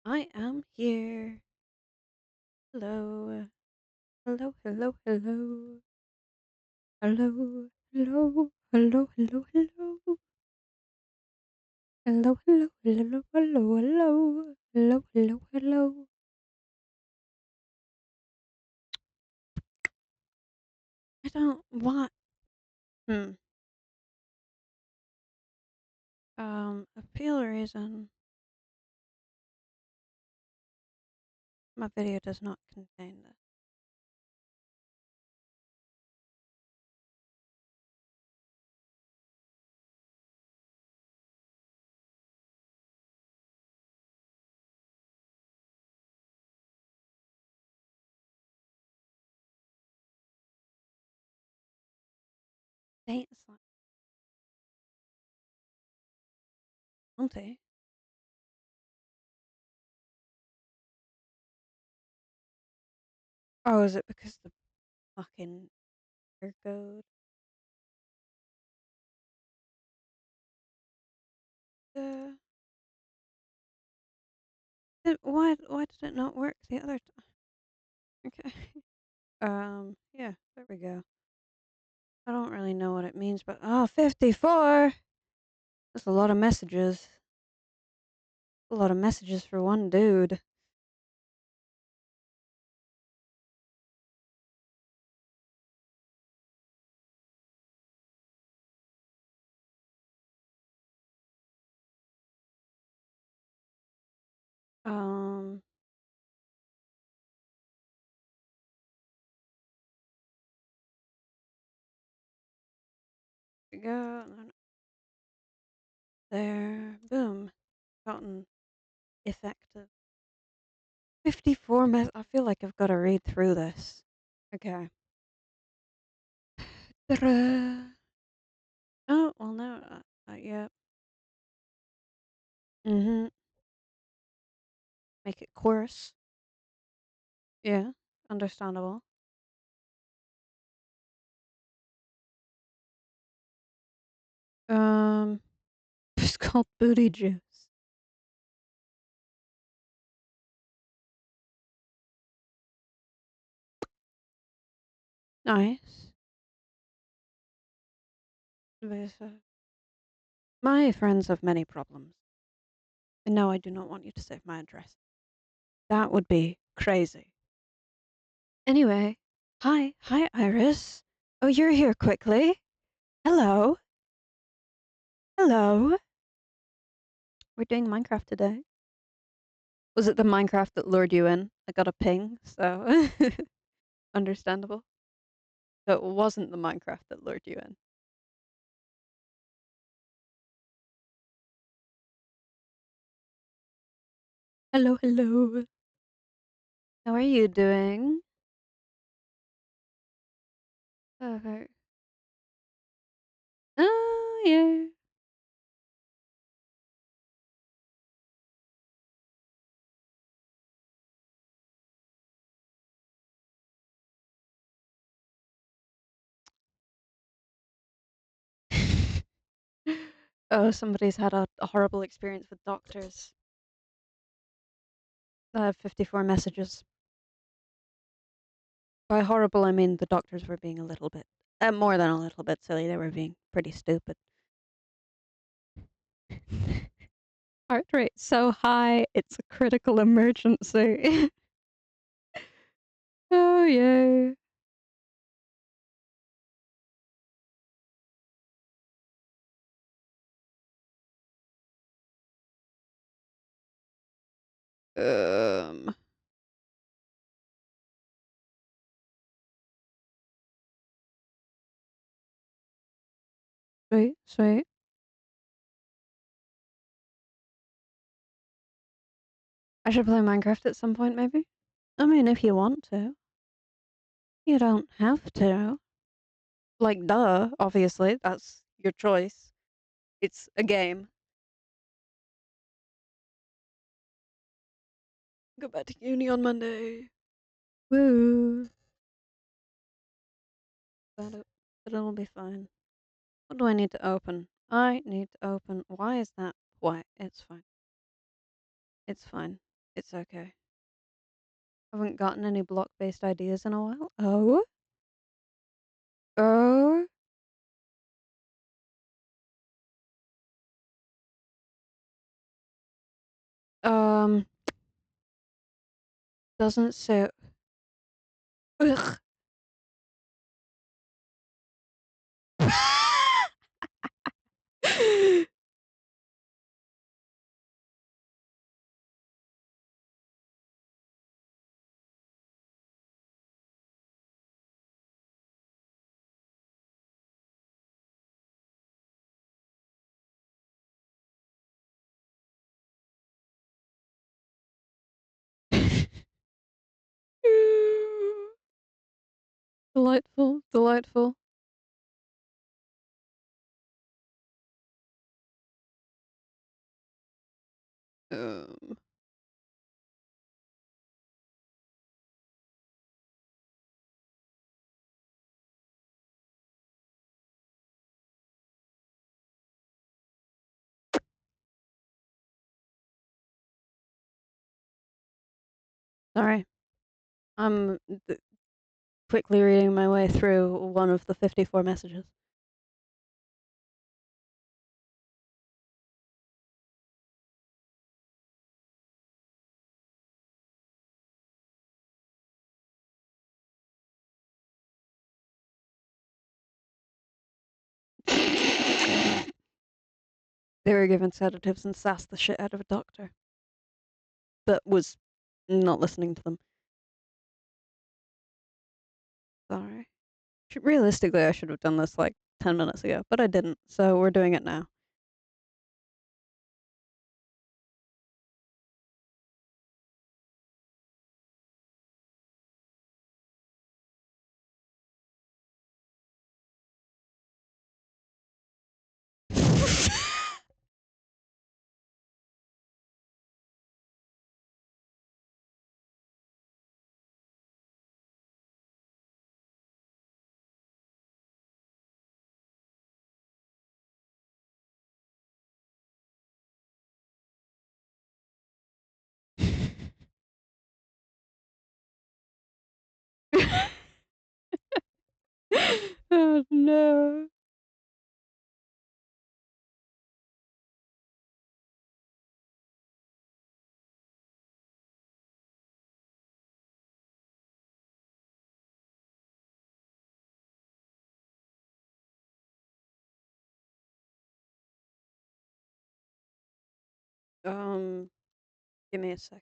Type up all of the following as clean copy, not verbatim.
I am here. Hello. Hello, hello, hello. Hello, hello, hello, hello, hello. Hello, hello, hello, hello, hello. Hello, hello, hello. I don't want appeal reason. My video does not contain this. Date Slante. Oh, is it because the fucking air code? Uh, why did it not work the other time? Okay. Yeah, there we go. I don't really know what it means, but 54! That's a lot of messages. A lot of messages for one dude. Um, we go. There. Boom. Gotten effective. 54 I feel like I've got to read through this. Okay. Ta-da. Oh, well, no. Yeah. Mm-hmm. Make it chorus. Yeah. Understandable. Um, it's called booty juice. Nice. My friends have many problems. And no, I do not want you to save my address. That would be crazy. Anyway, hi, Iris. Oh, you're here quickly. Hello, hello. We're doing Minecraft today. Was it the Minecraft that lured you in? I got a ping, so understandable. So it wasn't the Minecraft that lured you in. Hello, hello. How are you doing? Okay. Oh, yeah. Oh, somebody's had a horrible experience with doctors. I have 54 messages. By horrible, I mean the doctors were being a little bit, more than a little bit silly. They were being pretty stupid. Heart rate so high, it's a critical emergency. Oh, yay. Um, sweet, sweet. I should play Minecraft at some point, maybe. I mean, if you want to. You don't have to. Like, duh, obviously. That's your choice. It's a game. Go back to uni on Monday. Woo. But it'll be fine. What do I need to open? I need to open. Why is that white? It's fine. It's fine. It's okay. Haven't gotten any block-based ideas in a while. Oh? Oh? Um, doesn't say. Ugh. Delightful, delightful. Um, sorry. I'm quickly reading my way through one of the 54 messages. They were given sedatives and sassed the shit out of a doctor that was not listening to them. Sorry. Realistically, I should have done this like 10 minutes ago, but I didn't, so we're doing it now. Oh no. Um, give me a sec.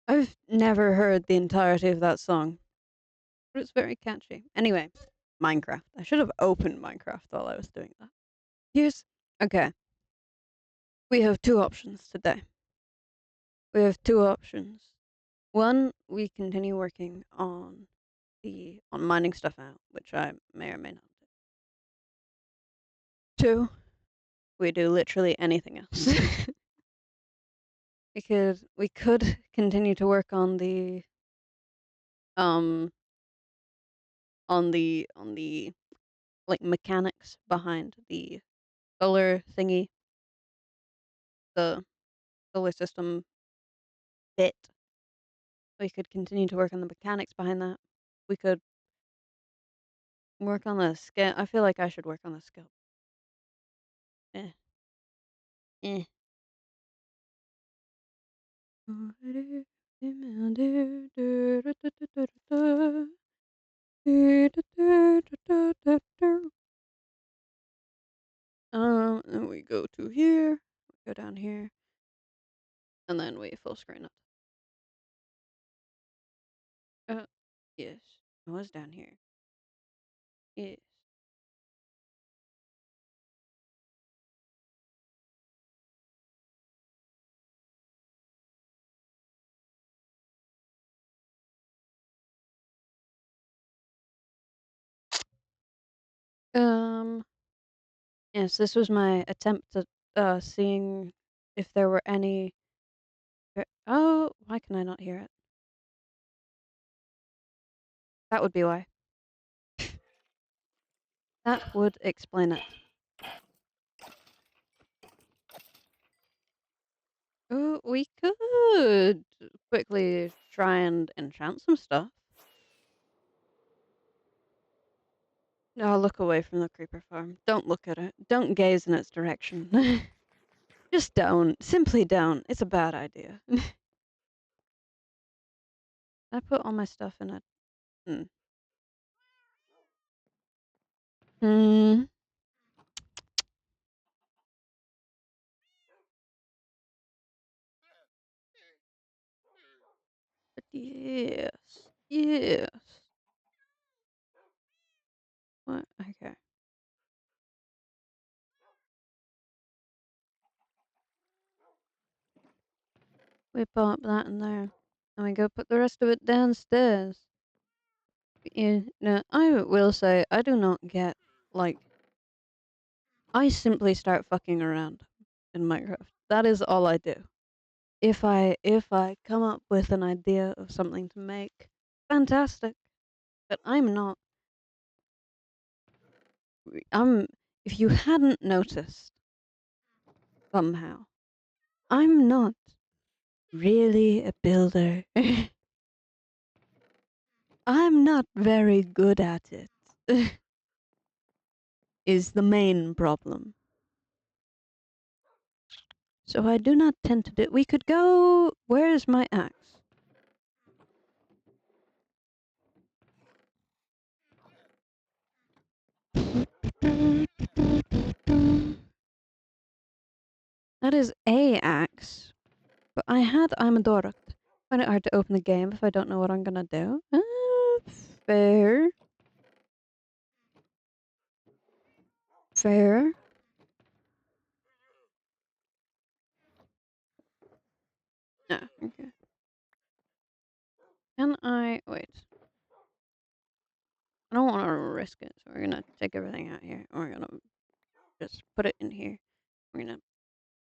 I've never heard the entirety of that song, but it's very catchy. Anyway, Minecraft. I should have opened Minecraft while I was doing that. Here's okay. We have two options today. We have two options. One, we continue working on mining stuff out, which I may or may not do. Two, we do literally anything else. Because we could continue to work um on the like mechanics behind the solar thingy, the solar system bit. We could continue to work on the mechanics behind that. We could work on the scale. I feel like I should work on the scope. Eh, eh. And we go to here, go down here, and then we full screen it. Uh, yes. I was down here. Yes. Um, yes, this was my attempt at seeing if there were any. Oh, why can I not hear it? That would be why. That would explain it. Oh, we could quickly try and enchant some stuff. No, look away from the creeper farm. Don't look at it. Don't gaze in its direction. Just don't. Simply don't. It's a bad idea. I put all my stuff in it. Hmm. Hmm. Yes. Yes. What? Okay. We pop that in there. And we go put the rest of it downstairs. Yeah, no, I will say I do not get like I simply start fucking around in Minecraft. That is all I do. If I come up with an idea of something to make, fantastic. But I'm if you hadn't noticed somehow, I'm not really a builder. I'm not very good at it. Is the main problem. So I do not tend to do. We could go. Where is my axe? That is a axe. But I had I'm a Dork. Find it hard to open the game if I don't know what I'm gonna do. Fair. Fair. No. Okay. Can I wait? I don't want to risk it, so we're gonna take everything out here. And we're gonna just put it in here. We're gonna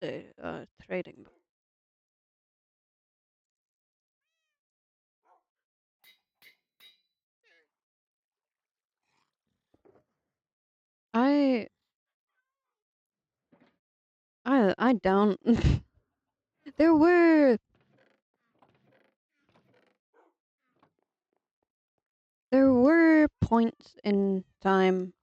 do trading. I I don't. there were there were points in time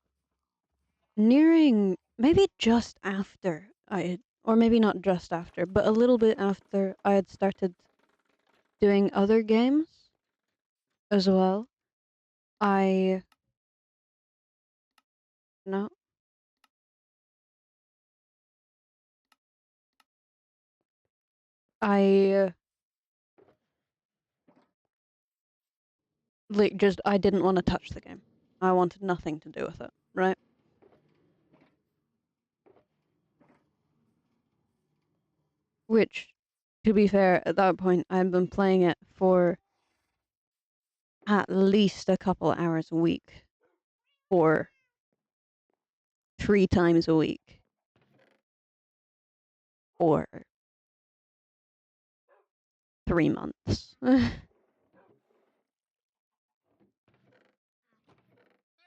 nearing maybe just after I had, or maybe not just after, but a little bit after I had started doing other games as well. I no, I like just I didn't want to touch the game. I wanted nothing to do with it, right? Which, to be fair, at that point I had been playing it for at least a couple hours a week, or 3 times a week, or 3 months.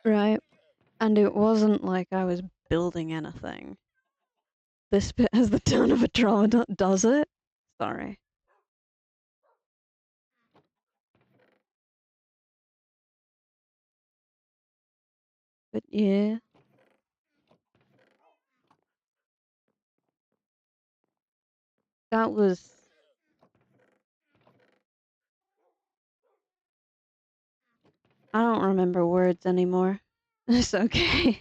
right? And it wasn't like I was building anything. This bit has the tone of a drama, does it? Sorry. But yeah, that was. I don't remember words anymore. It's okay.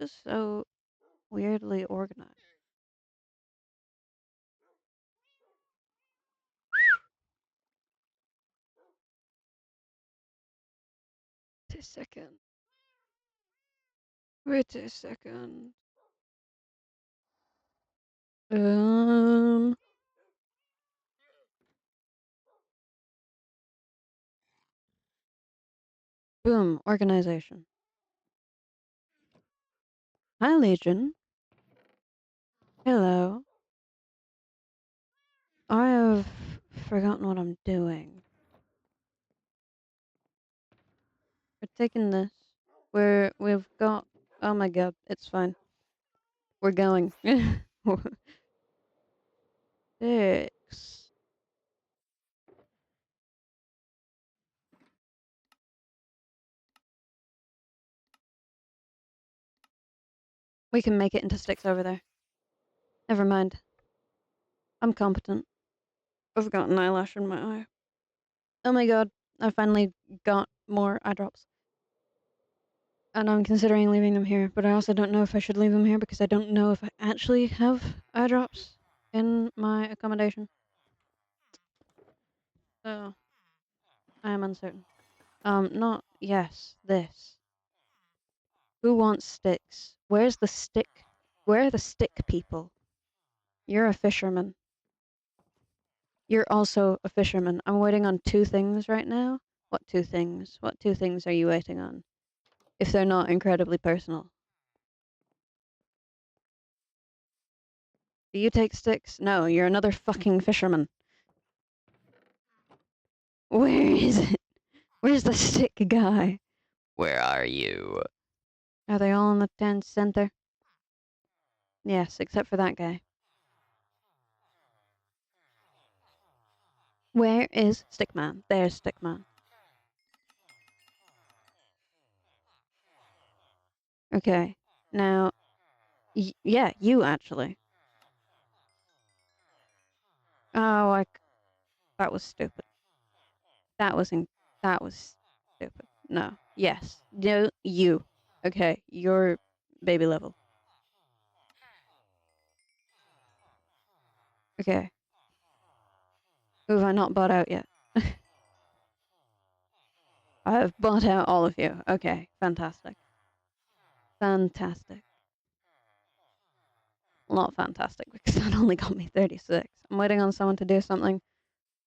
Just so weirdly organized. Wait a second. Wait a second. Um. Boom. Organization. Hi, Legion. Hello. I have forgotten what I'm doing. We're taking this. We've got. Oh my god, it's fine. We're going. 6. We can make it into 6 over there. Never mind. I'm competent. I've got an eyelash in my eye. Oh my god, I finally got more eye drops. And I'm considering leaving them here, but I also don't know if I should leave them here because I don't know if I actually have eye drops in my accommodation. So, I am uncertain. Not, yes, this. Who wants sticks? Where's the stick? Where are the stick people? You're a fisherman. You're also a fisherman. I'm waiting on 2 things right now. What 2 things? What 2 things are you waiting on? If they're not incredibly personal. Do you take sticks? No, you're another fucking fisherman. Where is it? Where's the stick guy? Where are you? Are they all in the tent center? Yes, except for that guy. Where is Stickman? There's Stickman. Okay, now, yeah, you actually. Oh, that was stupid. That was that was stupid. No. Yes. No, you. Okay, you're baby level. Okay. Who have I not bought out yet? I have bought out all of you. Okay, fantastic. Fantastic. Well, not fantastic because that only got me 36. I'm waiting on someone to do something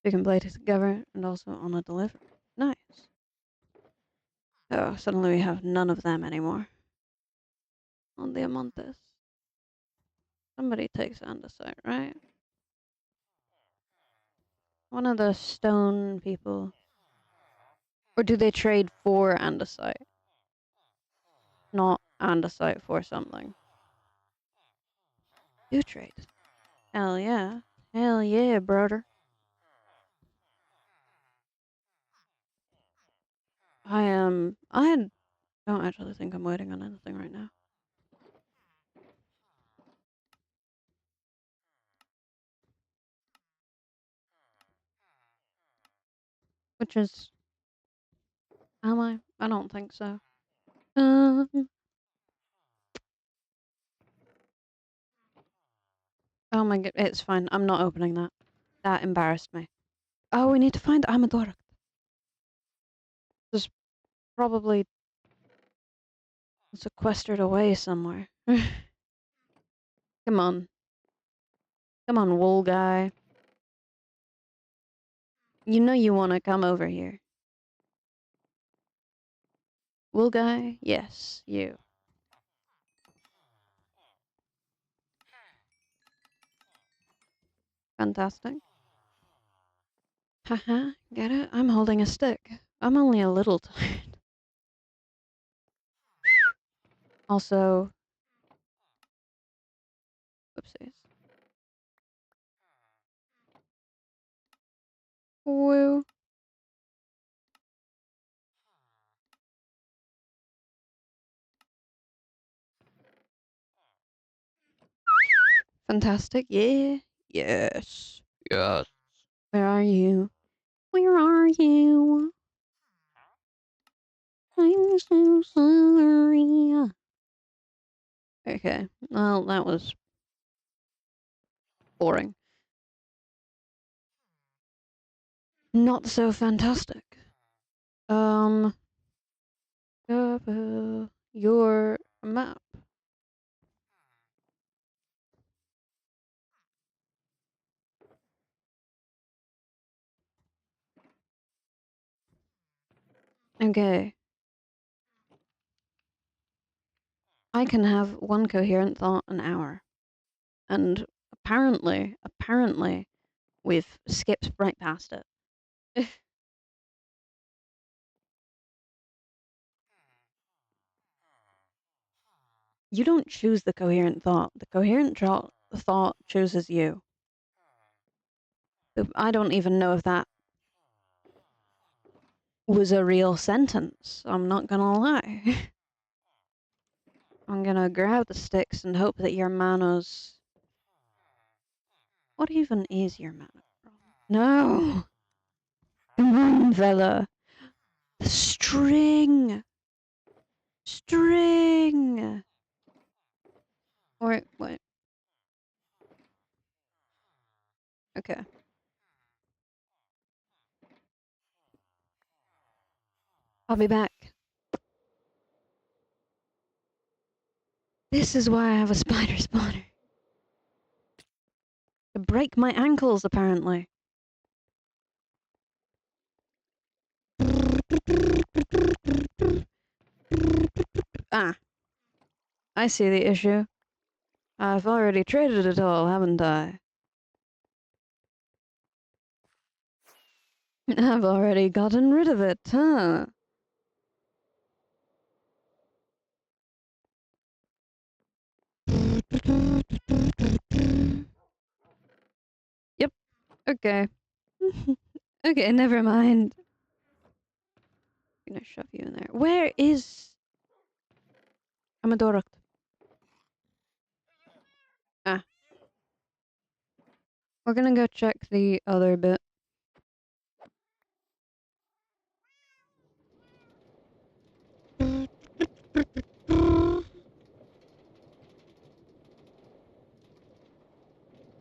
we can play together and also on a delivery. Nice. Oh, suddenly we have none of them anymore. On the Amontes. Somebody takes andesite, right? One of the stone people. Or do they trade for andesite? Not andesite for something. Do trade. Hell yeah. Hell yeah, brother. I don't actually think I'm waiting on anything right now. Which is, am I? I don't think so. Um, oh my god, it's fine. I'm not opening that. That embarrassed me. Oh, we need to find Amador. Just probably sequestered away somewhere. Come on. Come on, wool guy. You know you want to come over here. Wool guy? Yes, you. Fantastic. Haha, get it? I'm holding a stick. I'm only a little tired. Also, whoopsies. Woo. Fantastic. Yeah. Yes. Yes. Where are you? Where are you? I'm so sorry. Okay. Well, that was boring. Not so fantastic. Um, your map. Okay. I can have one coherent thought an hour. And apparently, we've skipped right past it. You don't choose the coherent thought. The thought chooses you. I don't even know if that was a real sentence. I'm not gonna lie. I'm gonna grab the sticks and hope that your manners. What even is your mana? No! Come on, fella. The string! String! Wait. Okay. I'll be back. This is why I have a spider spawner. To break my ankles, apparently. Ah, I see the issue. I've already traded it all, haven't I? I've already gotten rid of it, huh? Yep, okay. Okay, never mind. I'm gonna shove you in there. Where is Amadorok? Ah, we're gonna go check the other bit.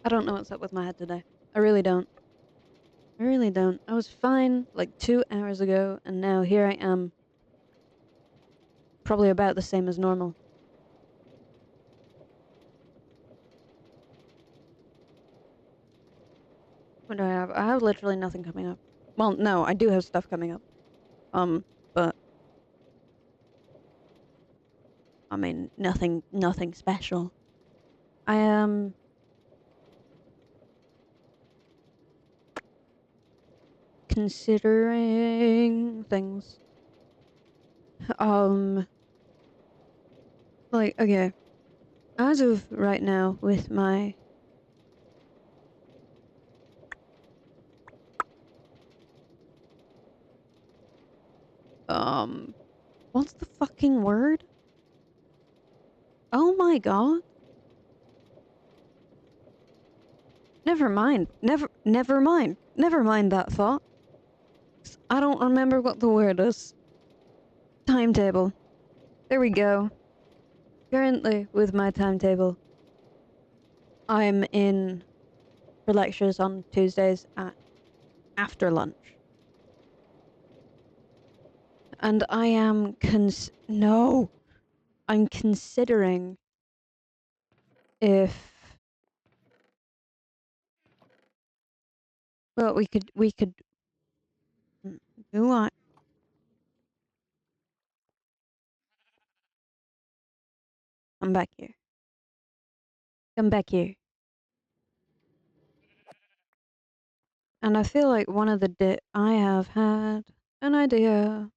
I don't know what's up with my head today. I really don't. I really don't. I was fine like 2 hours ago, and now here I am. Probably about the same as normal. What do I have? I have literally nothing coming up. Well, no, I do have stuff coming up. But I mean, nothing special. I am considering things. Um, like, okay, as of right now, with my what's the fucking word? Oh my god. Never mind. Never mind. Never mind that thought. I don't remember what the word is. Timetable. There we go. Currently, with my timetable, I'm in for lectures on Tuesdays at after lunch. And I am no. I'm considering if well we could do what? Come back here. Come back here. And I feel like one of the I have had an idea.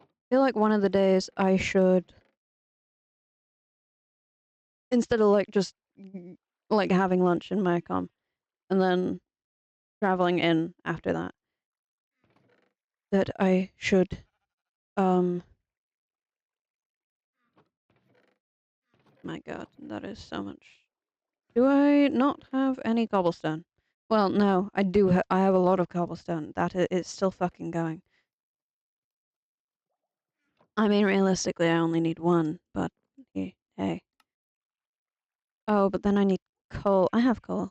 I feel like one of the days I should, instead of like just like having lunch in my com and then traveling in after that, that I should my god, that is so much. Do I not have any cobblestone? Well, no, I do. I have a lot of cobblestone. It's still fucking going. I mean, realistically, I only need one, but hey. Oh, but then I need coal. I have coal.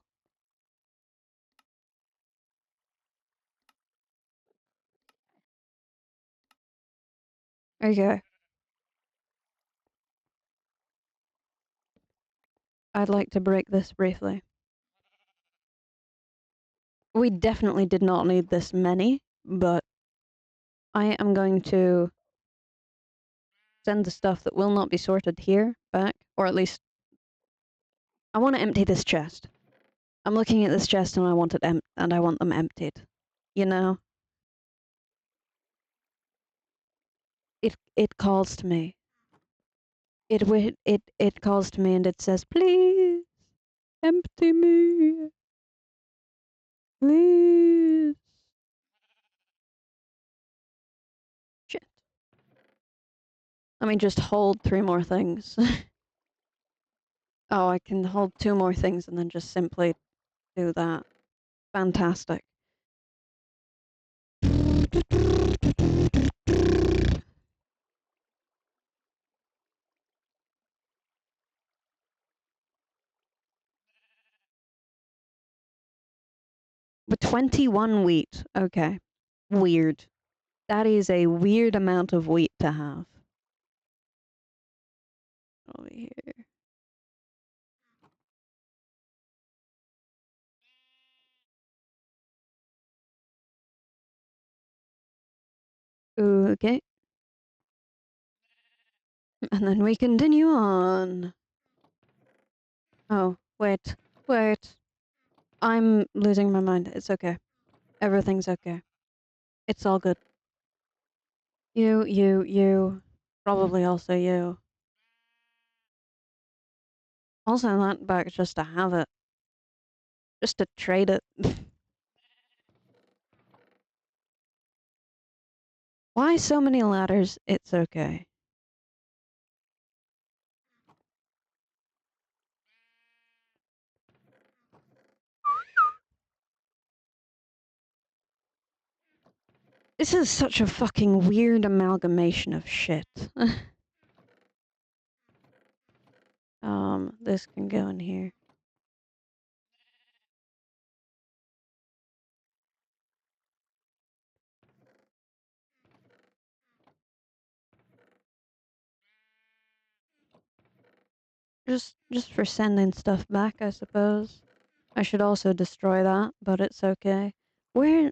Okay. I'd like to break this briefly. We definitely did not need this many, but I am going to send the stuff that will not be sorted here back, or at least I want to empty this chest. I'm looking at this chest and I want it and I want them emptied. You know, it calls to me. It calls to me and it says, "Please empty me, please." Shit. Let me just hold 3 more things. Oh, I can hold 2 more things and then just simply do that. Fantastic. With 21 wheat. Okay. Weird. That is a weird amount of wheat to have. Over here. Okay. And then we continue on. Oh, wait. Wait. I'm losing my mind. It's okay. Everything's okay. It's all good. You. Probably also you. Also that back just to have it. Just to trade it. Why so many ladders? It's okay. This is such a fucking weird amalgamation of shit. This can go in here. Just for sending stuff back, I suppose. I should also destroy that, but it's okay. Where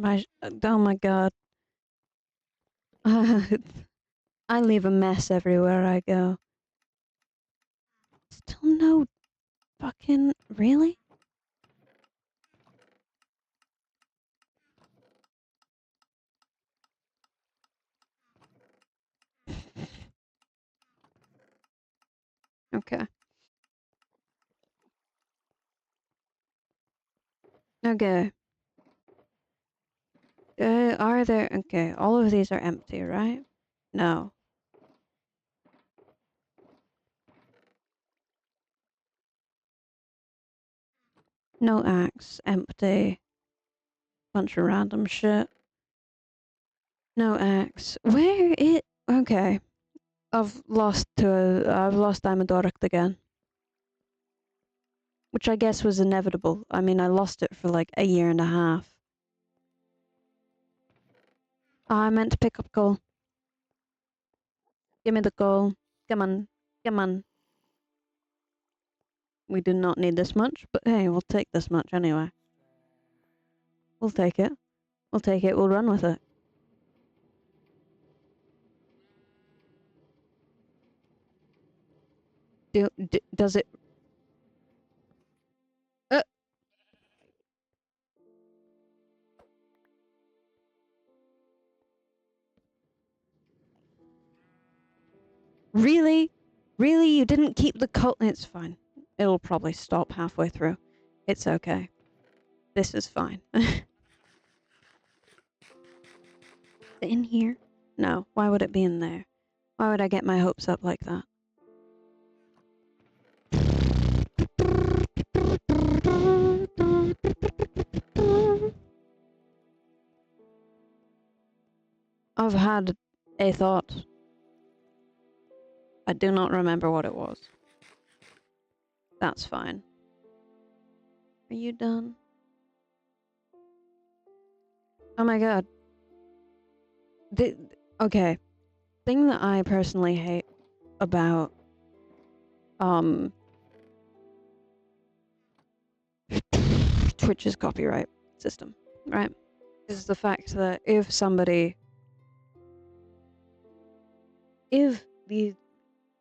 oh my god. I leave a mess everywhere I go. Still no fucking really? Okay. Okay. Are there okay, all of these are empty, right? No. No axe, empty. Bunch of random shit. No axe. Where it okay. I've lost Amadoric again. Which I guess was inevitable. I mean, I lost it for like a year and a half. I meant to pick up coal. Give me the coal. Come on. Come on. We do not need this much, but hey, we'll take this much anyway. We'll take it. We'll take it. We'll run with it. Does it... Uh, really? Really? You didn't keep the coal? It's fine. It'll probably stop halfway through. It's okay. This is fine. In here? No. Why would it be in there? Why would I get my hopes up like that? I've had a thought. I do not remember what it was. That's fine. Are you done? Oh my god. The, okay. Thing that I personally hate about um Twitch's copyright system, right? Is the fact that if the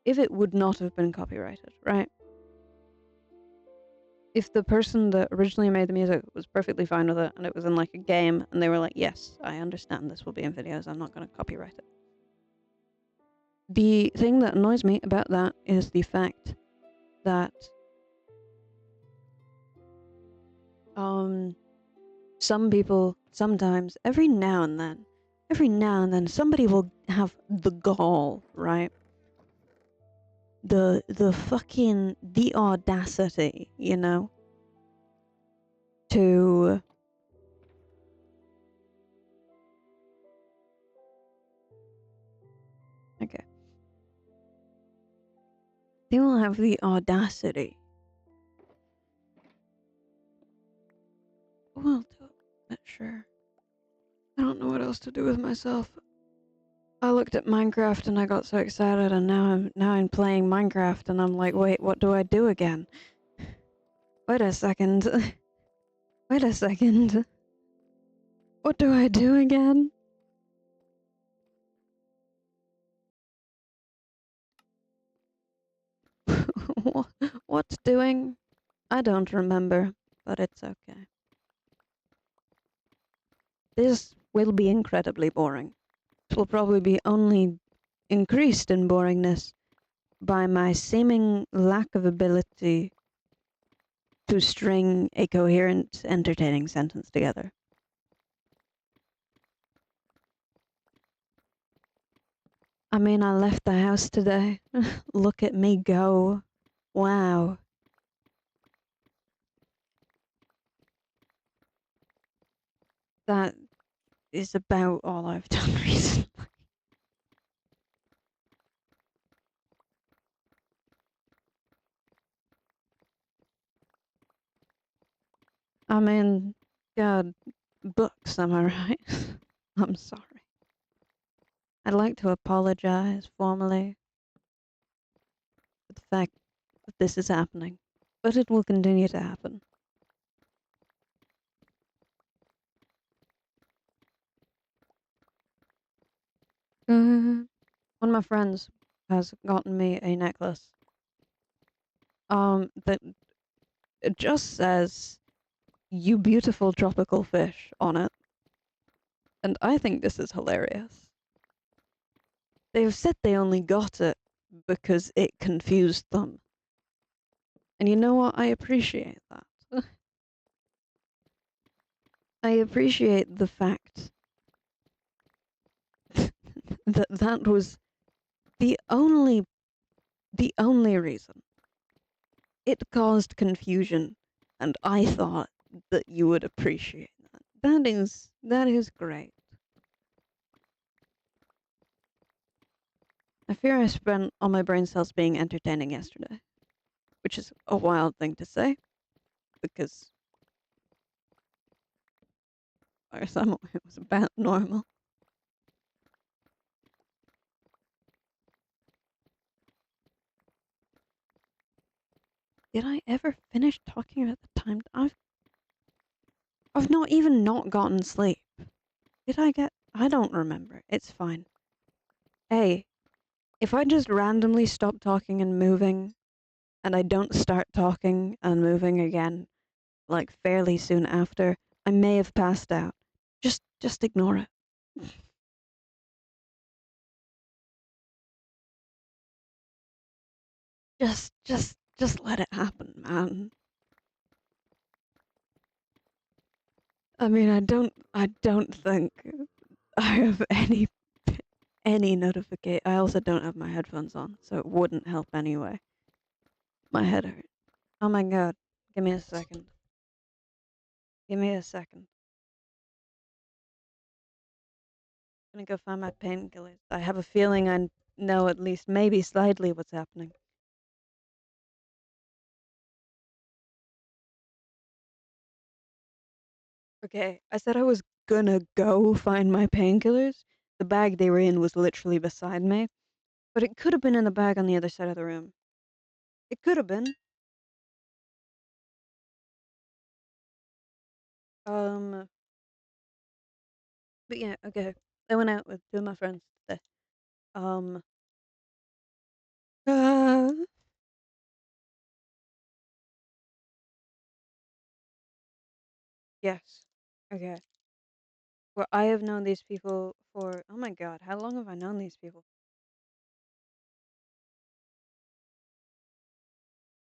if it would not have been copyrighted, right? If the person that originally made the music was perfectly fine with it and it was in like a game and they were like, yes, I understand this will be in videos, I'm not going to copyright it. The thing that annoys me about that is the fact that some people sometimes every now and then somebody will have the gall, right? The audacity, to okay. They will have the audacity. Well, not sure. I don't know what else to do with myself. I looked at Minecraft and I got so excited, and now I'm playing Minecraft and I'm like, wait, what do I do again? Wait a second. Wait a second. What do I do again? What's doing? I don't remember, but it's okay. This will be incredibly boring. It will probably be only increased in boringness by my seeming lack of ability to string a coherent, entertaining sentence together. I mean, I left the house today. Look at me go. Wow. That is about all I've done recently. I mean, God, books, am I right? I'm sorry. I'd like to apologize formally for the fact that this is happening, but it will continue to happen. One of my friends has gotten me a necklace. That it just says "You beautiful tropical fish" on it, and I think this is hilarious. They've said they only got it because it confused them. And you know what? I appreciate that. I appreciate the fact that that was the only reason. It caused confusion, and I thought that you would appreciate that. That is great. I fear I spent all my brain cells being entertaining yesterday, which is a wild thing to say because or some it was about normal. Did I ever finish talking about the time I've not even not gotten sleep? Did I get I don't remember. It's fine. Hey, if I just randomly stop talking and moving and I don't start talking and moving again like fairly soon after, I may have passed out. Just ignore it. Just let it happen, man. I mean, I don't think I have any notification. I also don't have my headphones on, so it wouldn't help anyway. My head hurts. Oh my god. Give me a second. Give me a second. I'm gonna go find my painkillers. I have a feeling I know at least maybe slightly what's happening. Okay, I said I was gonna go find my painkillers. The bag they were in was literally beside me, but it could have been in the bag on the other side of the room. It could have been. Um, but yeah, okay. I went out with two of my friends today. Um, uh, yes. Okay. Well, I have known these people for, oh my god, how long have I known these people?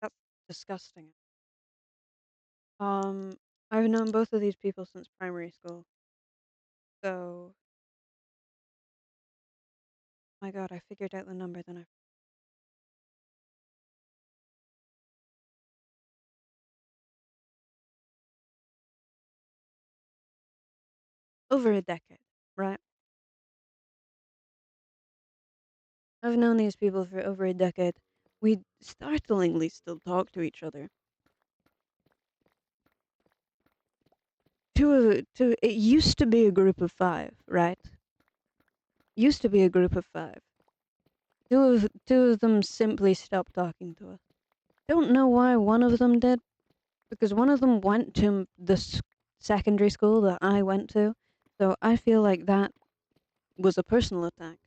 That's disgusting. Um, I've known both of these people since primary school. So, my god, I figured out the number then I over a decade, right? I've known these people for over a decade. We startlingly still talk to each other. It used to be a group of five, right? Used to be a group of five. Two of them simply stopped talking to us. Don't know why one of them did, because one of them went to the secondary school that I went to. So I feel like that was a personal attack,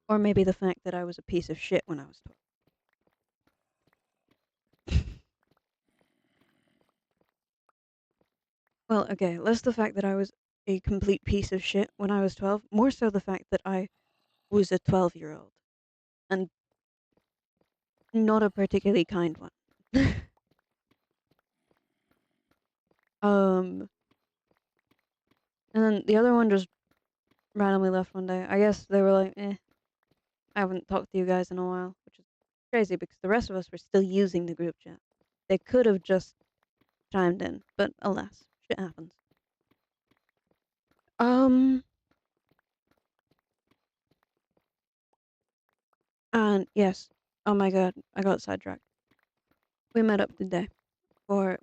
or maybe the fact that I was a piece of shit when I was 12. Well, okay, less the fact that I was a complete piece of shit when I was 12, more so the fact that I was a 12-year-old and not a particularly kind one. um, and then the other one just randomly left one day. I guess they were like, I haven't talked to you guys in a while, which is crazy because the rest of us were still using the group chat. They could have just chimed in, but alas, shit happens. Um, and yes, oh my god, I got sidetracked. We met up today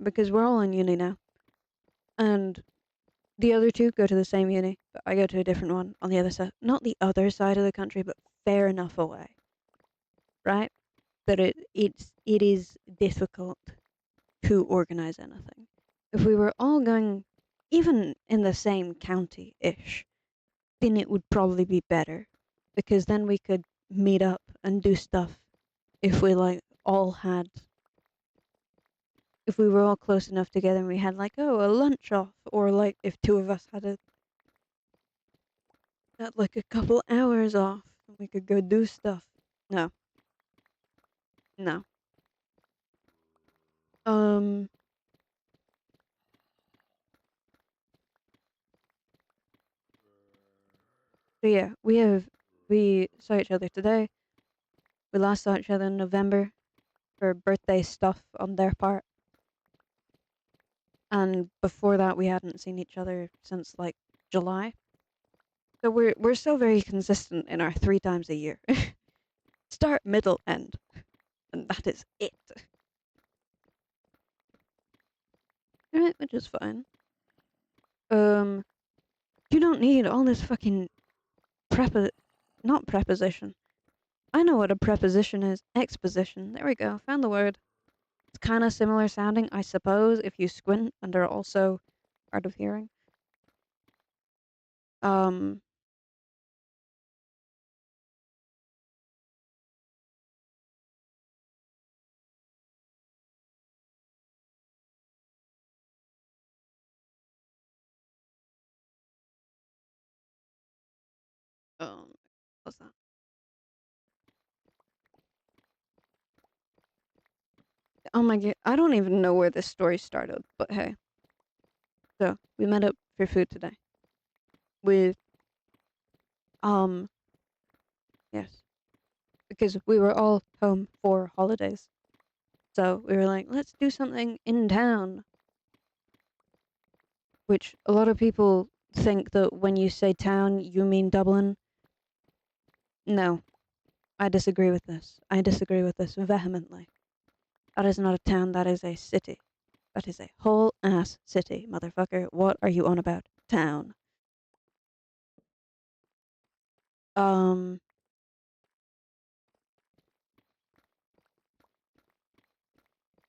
because we're all in uni now, and the other two go to the same uni, but I go to a different one on the other side. Not the other side of the country, but fair enough away, right? That it is difficult to organize anything. If we were all going, even in the same county ish, then it would probably be better, because then we could meet up and do stuff if we like all had if we were all close enough together and we had like a lunch off, or like if two of us had like a couple hours off and we could go do stuff. No, no. Um. So yeah, we saw each other today. We last saw each other in November for birthday stuff on their part, and before that we hadn't seen each other since like July. So we're still very consistent in our 3 times a year. Start, middle, end, and that is it. Right, which is fine. Um, you don't need all this fucking prepo not preposition. I know what a preposition is. Exposition. There we go. Found the word. It's kind of similar sounding, I suppose, if you squint and are also hard of hearing. Um, um, what's that? Oh my god, I don't even know where this story started, but hey. So, we met up for food today. With, um, yes, because we were all home for holidays. So, we were like, let's do something in town. Which a lot of people think that when you say town, you mean Dublin. No, I disagree with this. I disagree with this vehemently. That is not a town, that is a city. That is a whole ass city, motherfucker. What are you on about? Town. Um,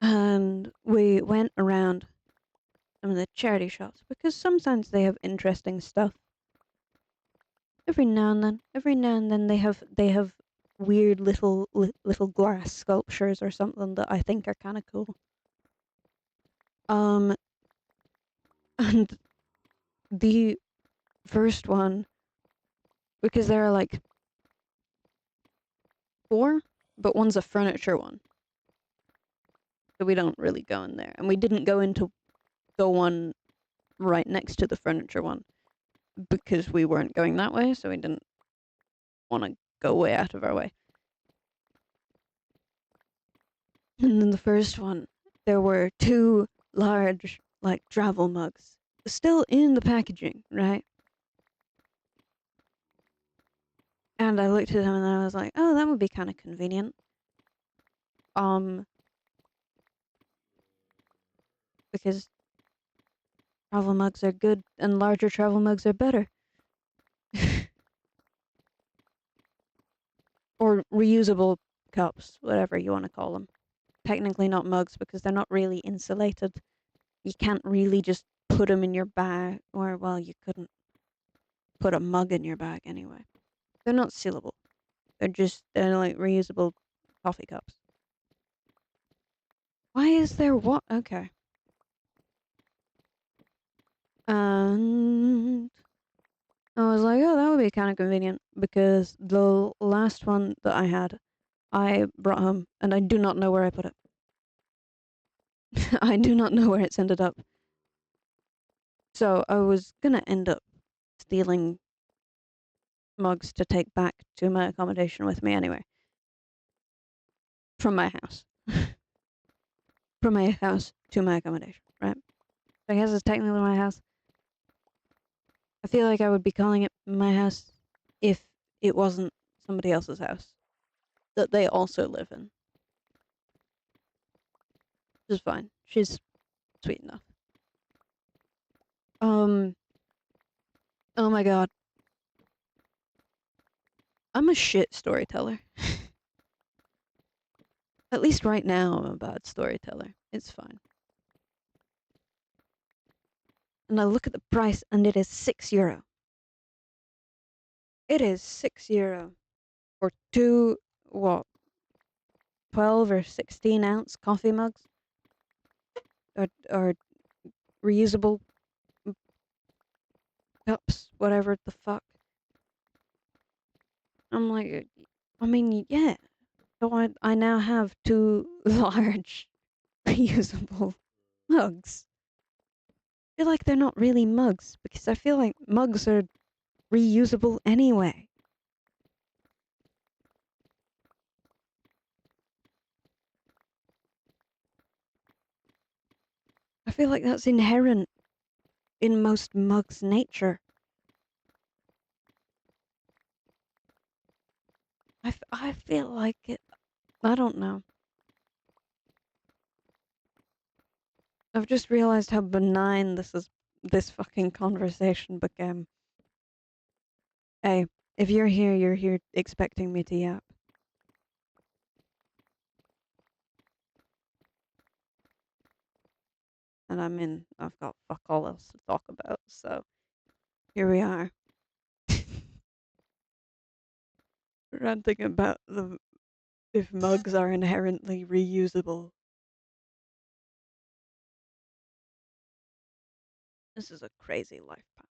and we went around some of the charity shops because sometimes they have interesting stuff. Every now and then they have weird little glass sculptures or something that I think are kind of cool. Um, and the first one, because there are like four, but one's a furniture one, so we don't really go in there, and we didn't go into the one right next to the furniture one because we weren't going that way, so we didn't want to go way out of our way. And then the first one, there were two large, like, travel mugs, still in the packaging, right? And I looked at them and I was like, oh, that would be kind of convenient. Because travel mugs are good and larger travel mugs are better. Or reusable cups, whatever you want to call them. Technically not mugs because they're not really insulated. You can't really just put them in your bag, or, well, you couldn't put a mug in your bag anyway. They're not sealable. They're like reusable coffee cups. Why is there what? Okay. And I was like, oh, that would be kind of convenient because the last one that I had, I brought home and I do not know where I put it. I do not know where it's ended up. So I was gonna end up stealing mugs to take back to my accommodation with me anyway. From my house. From my house to my accommodation, right? I guess it's technically my house. I feel like I would be calling it my house if it wasn't somebody else's house that they also live in. Which is fine. She's sweet enough. Oh my god. I'm a shit storyteller. At least right now I'm a bad storyteller. It's fine. And I look at the price and it is €6. It is €6 for two, what, 12 or 16-ounce coffee mugs? Or reusable cups, whatever the fuck. I'm like, I mean, yeah. So I now have two large reusable mugs. I feel like they're not really mugs because I feel like mugs are reusable anyway. I feel like that's inherent in most mugs' nature. I feel like it. I don't know. I've just realized how benign this fucking conversation became. Hey, if you're here expecting me to yap. And I've got fuck all else to talk about, so here we are. Ranting about if mugs are inherently reusable. This is a crazy life path.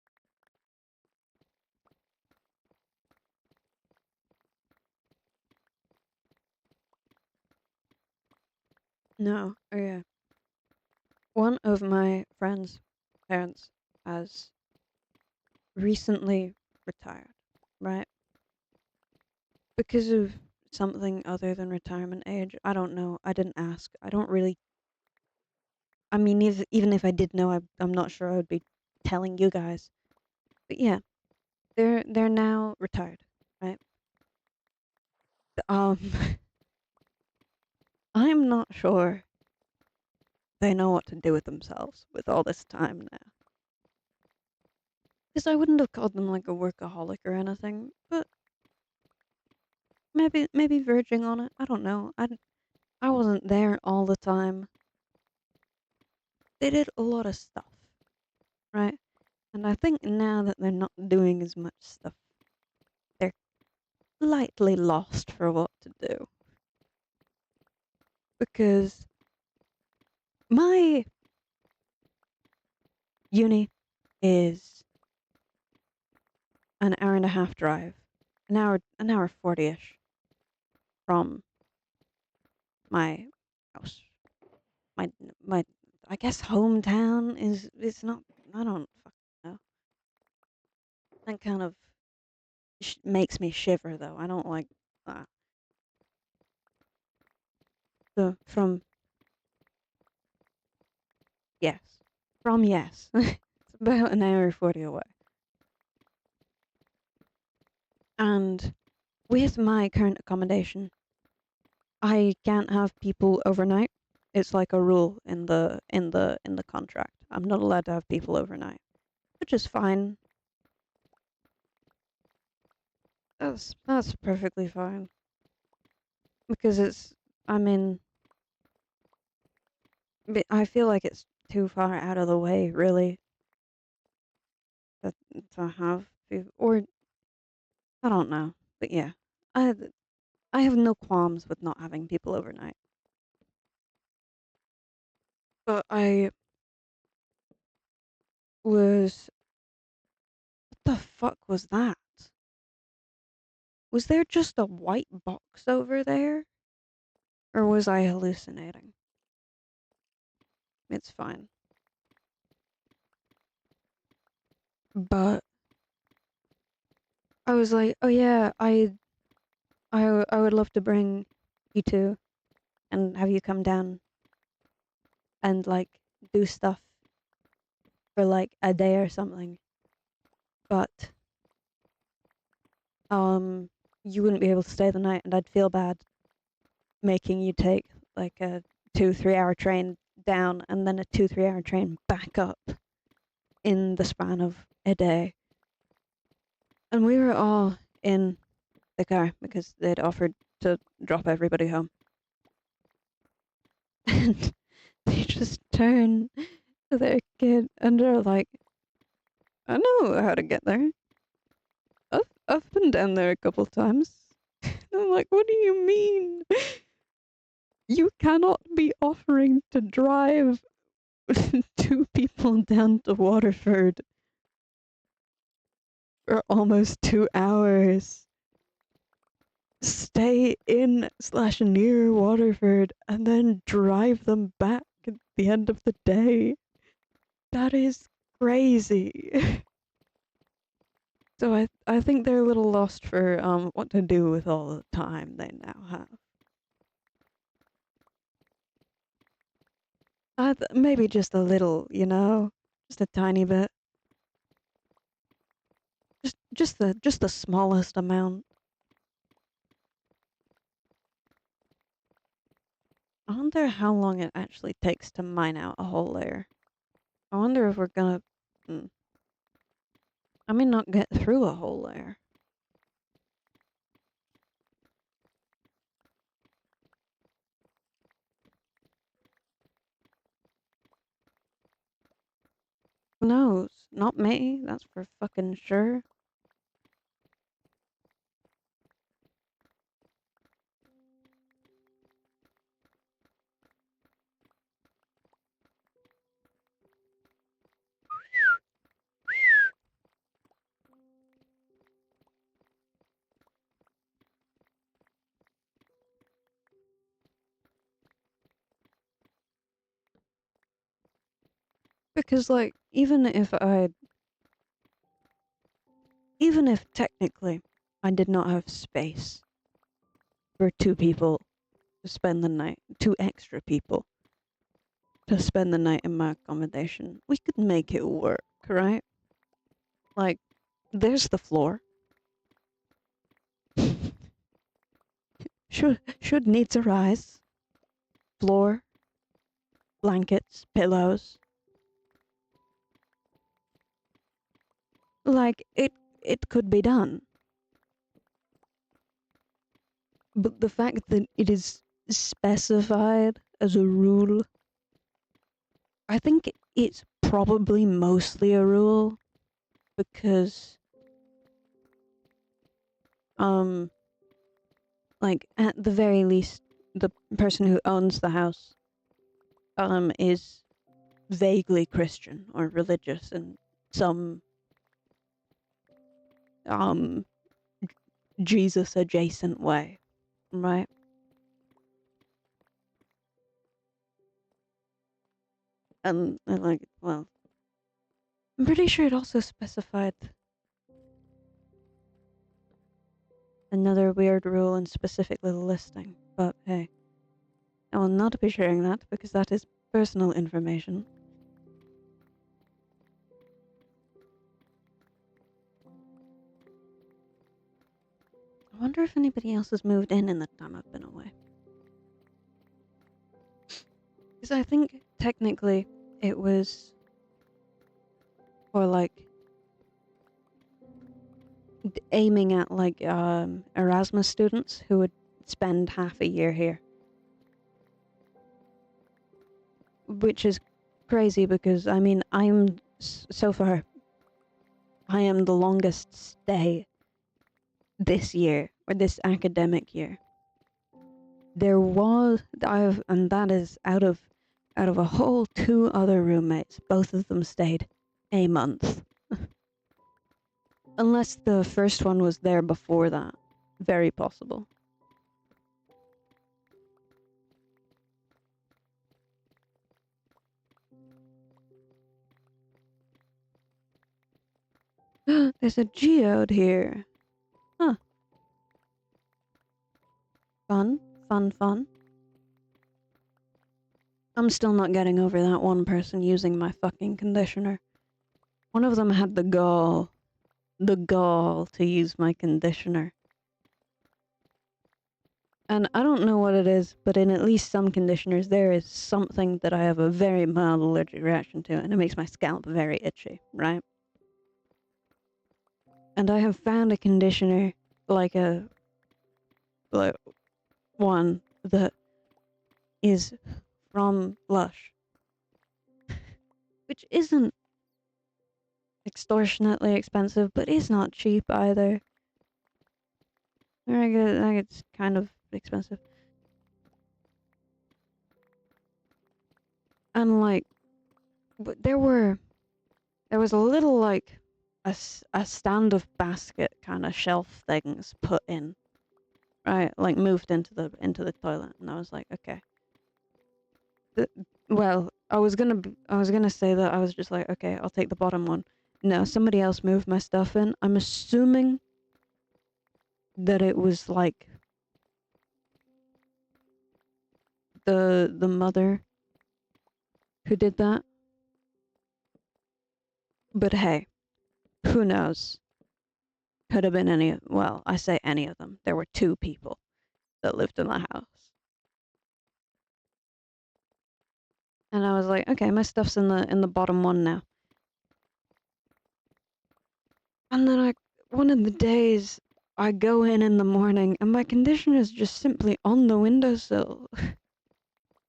No, oh yeah. One of my friend's parents has recently retired, right? Because of something other than retirement age. I don't know. I didn't ask. I don't really. I mean, even if I did know, I'm not sure I would be telling you guys. But yeah, they're now retired, right? Um, I'm not sure they know what to do with themselves with all this time now. Because I wouldn't have called them like a workaholic or anything, but maybe verging on it. I don't know. I wasn't there all the time. They did a lot of stuff, right? And I think now that they're not doing as much stuff, they're lightly lost for what to do. Because my uni is an hour and a half drive, an hour 40ish from my house. My my I guess hometown is it's not. I don't fucking know. That kind of makes me shiver though. I don't like that. The from yes, from yes. It's about an hour 40 away. And with my current accommodation, I can't have people overnight. It's like a rule in the contract. I'm not allowed to have people overnight, which is fine. That's perfectly fine because it's. I mean, I feel like it's too far out of the way, really, to, to have people. Or I don't know, but yeah, I I have no qualms with not having people overnight. But I was. What the fuck was that? Was there just a white box over there? Or was I hallucinating? It's fine. But I was like, oh yeah, I would love to bring you two and have you come down and like do stuff for like a day or something. But you wouldn't be able to stay the night and I'd feel bad making you take like a 2-3 hour train down and then a 2-3 hour train back up in the span of a day. And we were all in the car because they'd offered to drop everybody home. And they just turn to their kid and they're like, I know how to get there. I've been down there a couple times. And I'm like, what do you mean? You cannot be offering to drive two people down to Waterford for almost 2 hours. Stay in slash near Waterford and then drive them back at the end of the day. That is crazy. So I think they're a little lost for what to do with all the time they now have. Maybe just a little, just a tiny bit. Just the smallest amount. I wonder how long it actually takes to mine out a whole layer. I wonder if we're gonna. I may not get through a whole layer. Who knows? Not me. That's for fucking sure. Because like even if technically I did not have space for two people to spend the night, two extra people to spend the night in my accommodation, we could make it work, right? Like, there's the floor. Should needs arise. Floor. blankets, pillows. Like, it could be done. But the fact that it is specified as a rule, I think it's probably mostly a rule because, um, like, at the very least, the person who owns the house, is vaguely Christian or religious in some, um, Jesus adjacent way, right? And like, well, I'm pretty sure it also specified another weird rule in specifically the listing, but hey, I will not be sharing that because that is personal information. I wonder if anybody else has moved in the time I've been away. Because I think technically it was for like aiming at like Erasmus students who would spend half a year here. Which is crazy because I mean so far I am the longest stay this year or this academic year. There was and that is out of a whole two other roommates. Both of them stayed a month. Unless the first one was there before that. Very possible. There's a geode here. Huh. Fun, fun, fun. I'm still not getting over that one person using my fucking conditioner. One of them had the gall to use my conditioner. And I don't know what it is, but in at least some conditioners, there is something that I have a very mild allergic reaction to, and it makes my scalp very itchy, right? And I have found a conditioner, like one that is from Lush, which isn't extortionately expensive, but is not cheap either. I think it's kind of expensive. And like, there was a little like a stand of basket kind of shelf things put in, right? Like moved into the toilet, and I was like, okay. Well, I was gonna say that I was just like, okay, I'll take the bottom one. No, somebody else moved my stuff in. I'm assuming that it was like the mother who did that. But hey, who knows? Could have been well, I say any of them. There were two people that lived in the house. And I was like, okay, my stuff's in the bottom one now. And then one of the days, I go in the morning and my conditioner's just simply on the windowsill.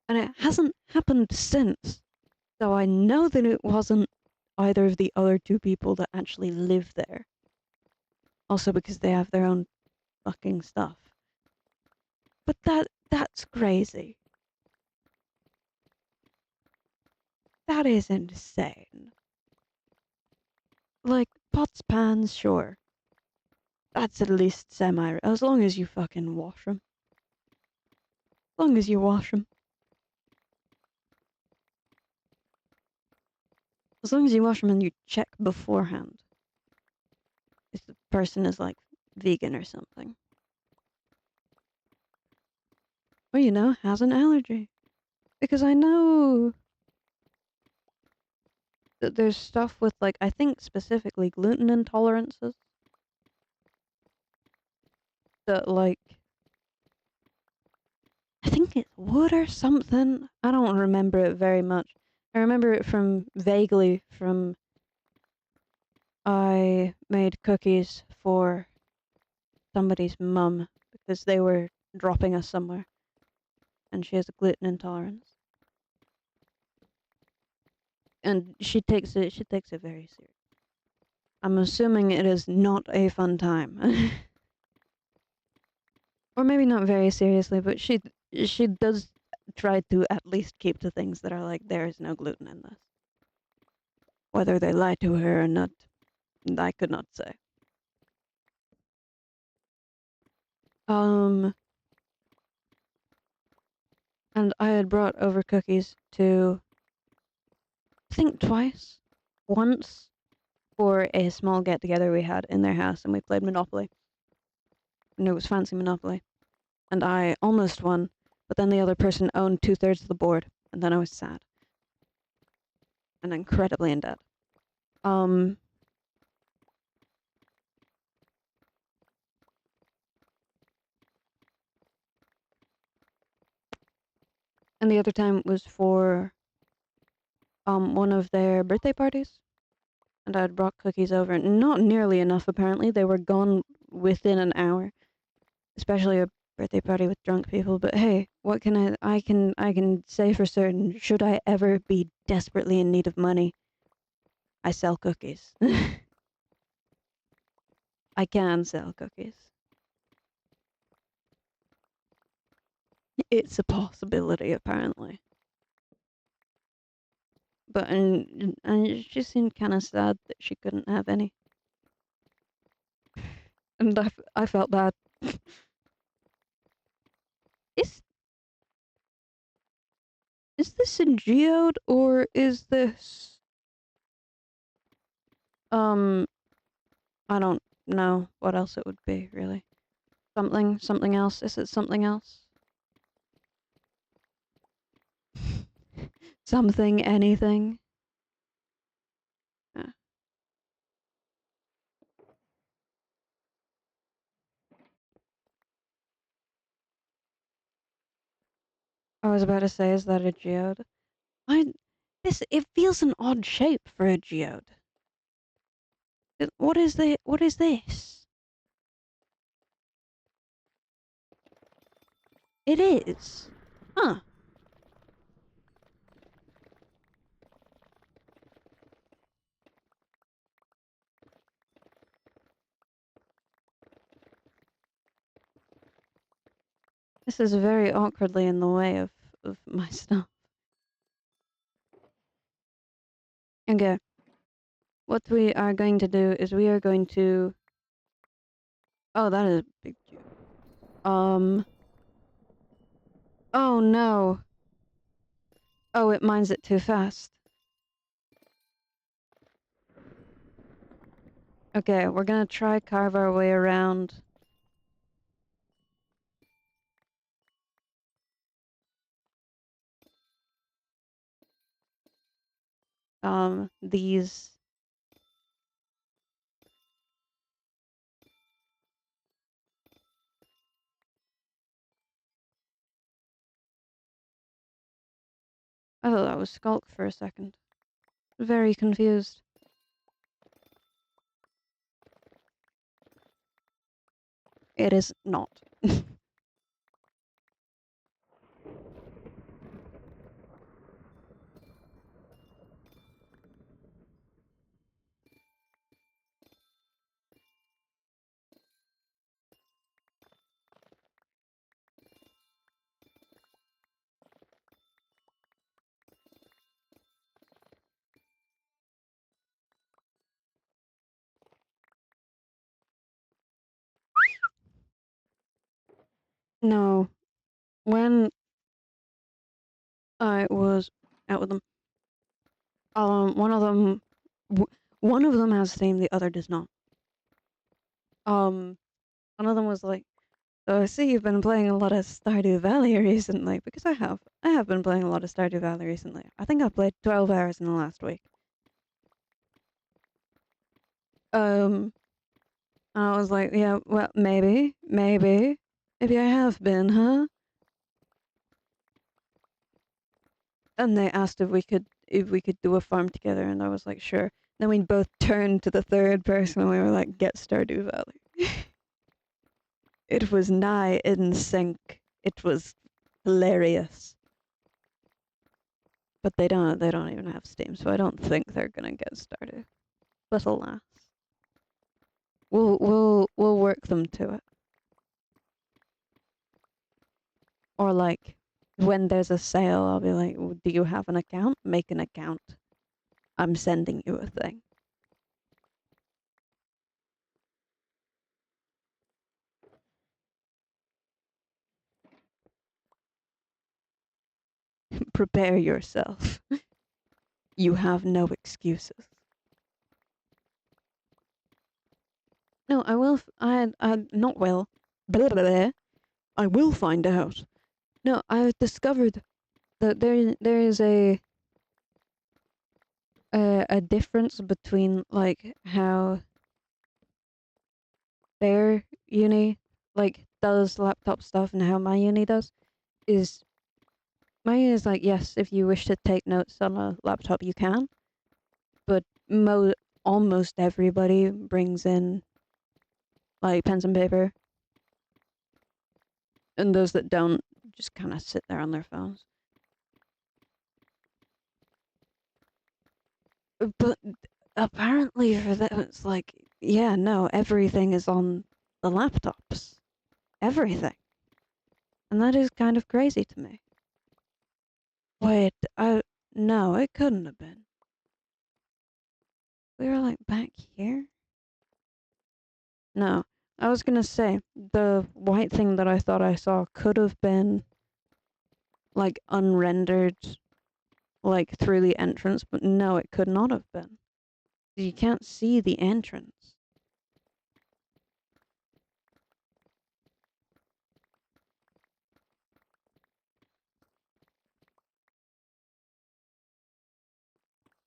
And it hasn't happened since. So I know that it wasn't either of the other two people that actually live there. Also because they have their own fucking stuff. But that's crazy. That is insane. Like, pots, pans, sure. That's at least semi, as long as you fucking wash them. As long as you wash them. As long as you wash them and you check beforehand. If the person is like vegan or something. Or, has an allergy. Because I know that there's stuff with like, I think specifically gluten intolerances. That like, I think it's wood or something. I don't remember it very much. I remember it from vaguely from I made cookies for somebody's mum because they were dropping us somewhere and she has a gluten intolerance. And she takes it very serious. I'm assuming it is not a fun time. Or maybe not very seriously, but she does try to at least keep to things that are like there is no gluten in this. Whether they lie to her or not, I could not say. Um, and I had brought over cookies to I think twice. Once for a small get together we had in their house and we played Monopoly. And it was fancy Monopoly. And I almost won, but then the other person owned 2/3 of the board, and then I was sad. And incredibly in debt. Um and the other time was for one of their birthday parties. And I had brought cookies over. Not nearly enough apparently. They were gone within an hour. Especially a birthday party with drunk people, but hey, what can I can say for certain, should I ever be desperately in need of money, I sell cookies. I can sell cookies. It's a possibility apparently. But and she seemed kind of sad that she couldn't have any. And I felt bad. Is is this a geode or is this um I don't know what else it would be really. Something else? Is it something else? Something, anything? Yeah. I was about to say, is that a geode? I it feels an odd shape for a geode. What is this? It is. Huh. This is very awkwardly in the way of my stuff. Okay. What we are going to do is we are going to Oh, that is a big geode. Oh no. Oh, it mines it too fast. Okay, we're gonna try carve our way around. These. I thought that was Skulk for a second. Very confused. It is not. No. When I was out with them, one of them, one of them has theme, the other does not. Um, one of them was like, "So I see you've been playing a lot of Stardew Valley recently," because I have. I have been playing a lot of Stardew Valley recently. I think I've played 12 hours in the last week. Um, and I was like, "Yeah, well, maybe I have been, huh?" And they asked if we could do a farm together, and I was like, sure. Then we both turned to the third person, and we were like, get Stardew Valley. It was nigh in sync. It was hilarious. But they don't even have Steam, so I don't think they're gonna get started. But alas, we'll work them to it. Or like when there's a sale, I'll be like, "Do you have an account? Make an account. I'm sending you a thing." Prepare yourself. You have no excuses. No, I will. I not will. Blah, blah, blah. I will find out. No, I've discovered that there is a difference between like how their uni like does laptop stuff and how my uni does. Is my uni is like, yes, if you wish to take notes on a laptop, you can, but almost everybody brings in like pens and paper, and those that don't just kind of sit there on their phones. But apparently for them, it's like, yeah, no, everything is on the laptops. Everything. And that is kind of crazy to me. Wait, no, it couldn't have been. We were like back here? No. I was gonna say, the white thing that I thought I saw could have been like unrendered, like through the entrance, but no, it could not have been. You can't see the entrance.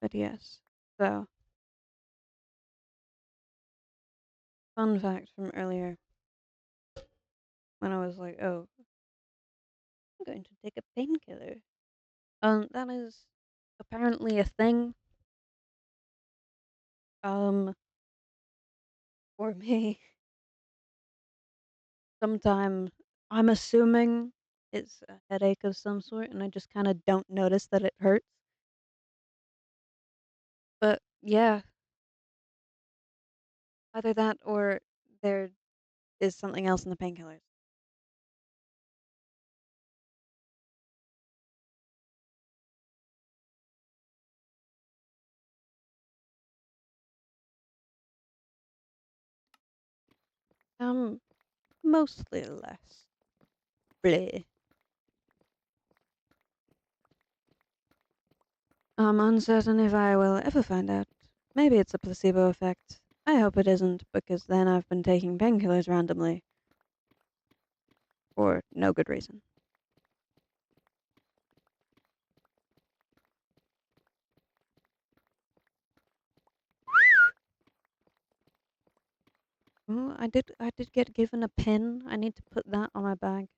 But yes. So, fun fact from earlier when I was like, oh, I'm going to take a painkiller. That is apparently a thing. For me, sometimes I'm assuming it's a headache of some sort, and I just kind of don't notice that it hurts. But yeah, either that or there is something else in the painkillers. Um, mostly less. Bleh. I'm uncertain if I will ever find out. Maybe it's a placebo effect. I hope it isn't, because then I've been taking painkillers randomly for no good reason. Oh, I did get given a pin. I need to put that on my bag.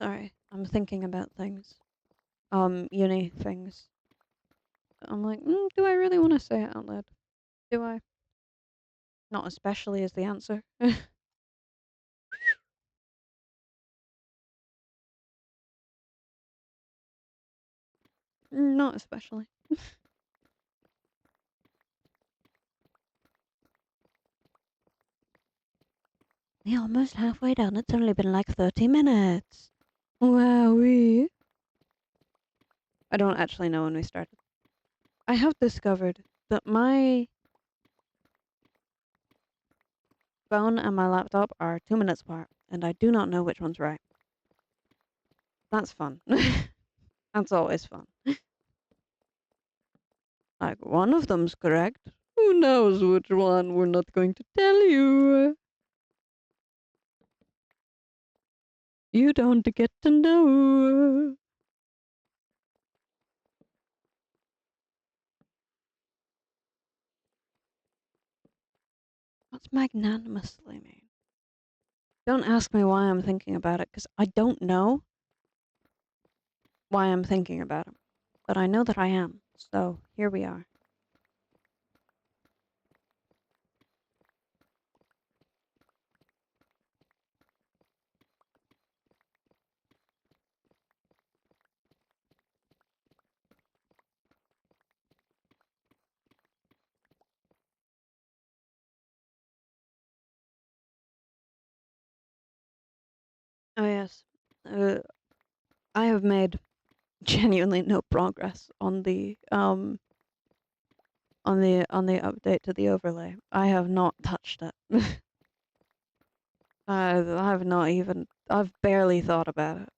Sorry, I'm thinking about things. Uni things. I'm like, do I really want to say it out loud? Do I? Not especially is the answer. Not especially. We're almost halfway done. It's only been like 30 minutes. Wowee. I don't actually know when we started. I have discovered that my phone and my laptop are 2 minutes apart, and I do not know which one's right. That's fun. That's always fun. Like, one of them's correct. Who knows which one? We're not going to tell you. You don't get to know. What's magnanimously mean? Don't ask me why I'm thinking about it, because I don't know why I'm thinking about it. But I know that I am. So here we are. Oh yes. I have made genuinely no progress on the update to the overlay. I have not touched it. I've not even I've barely thought about it.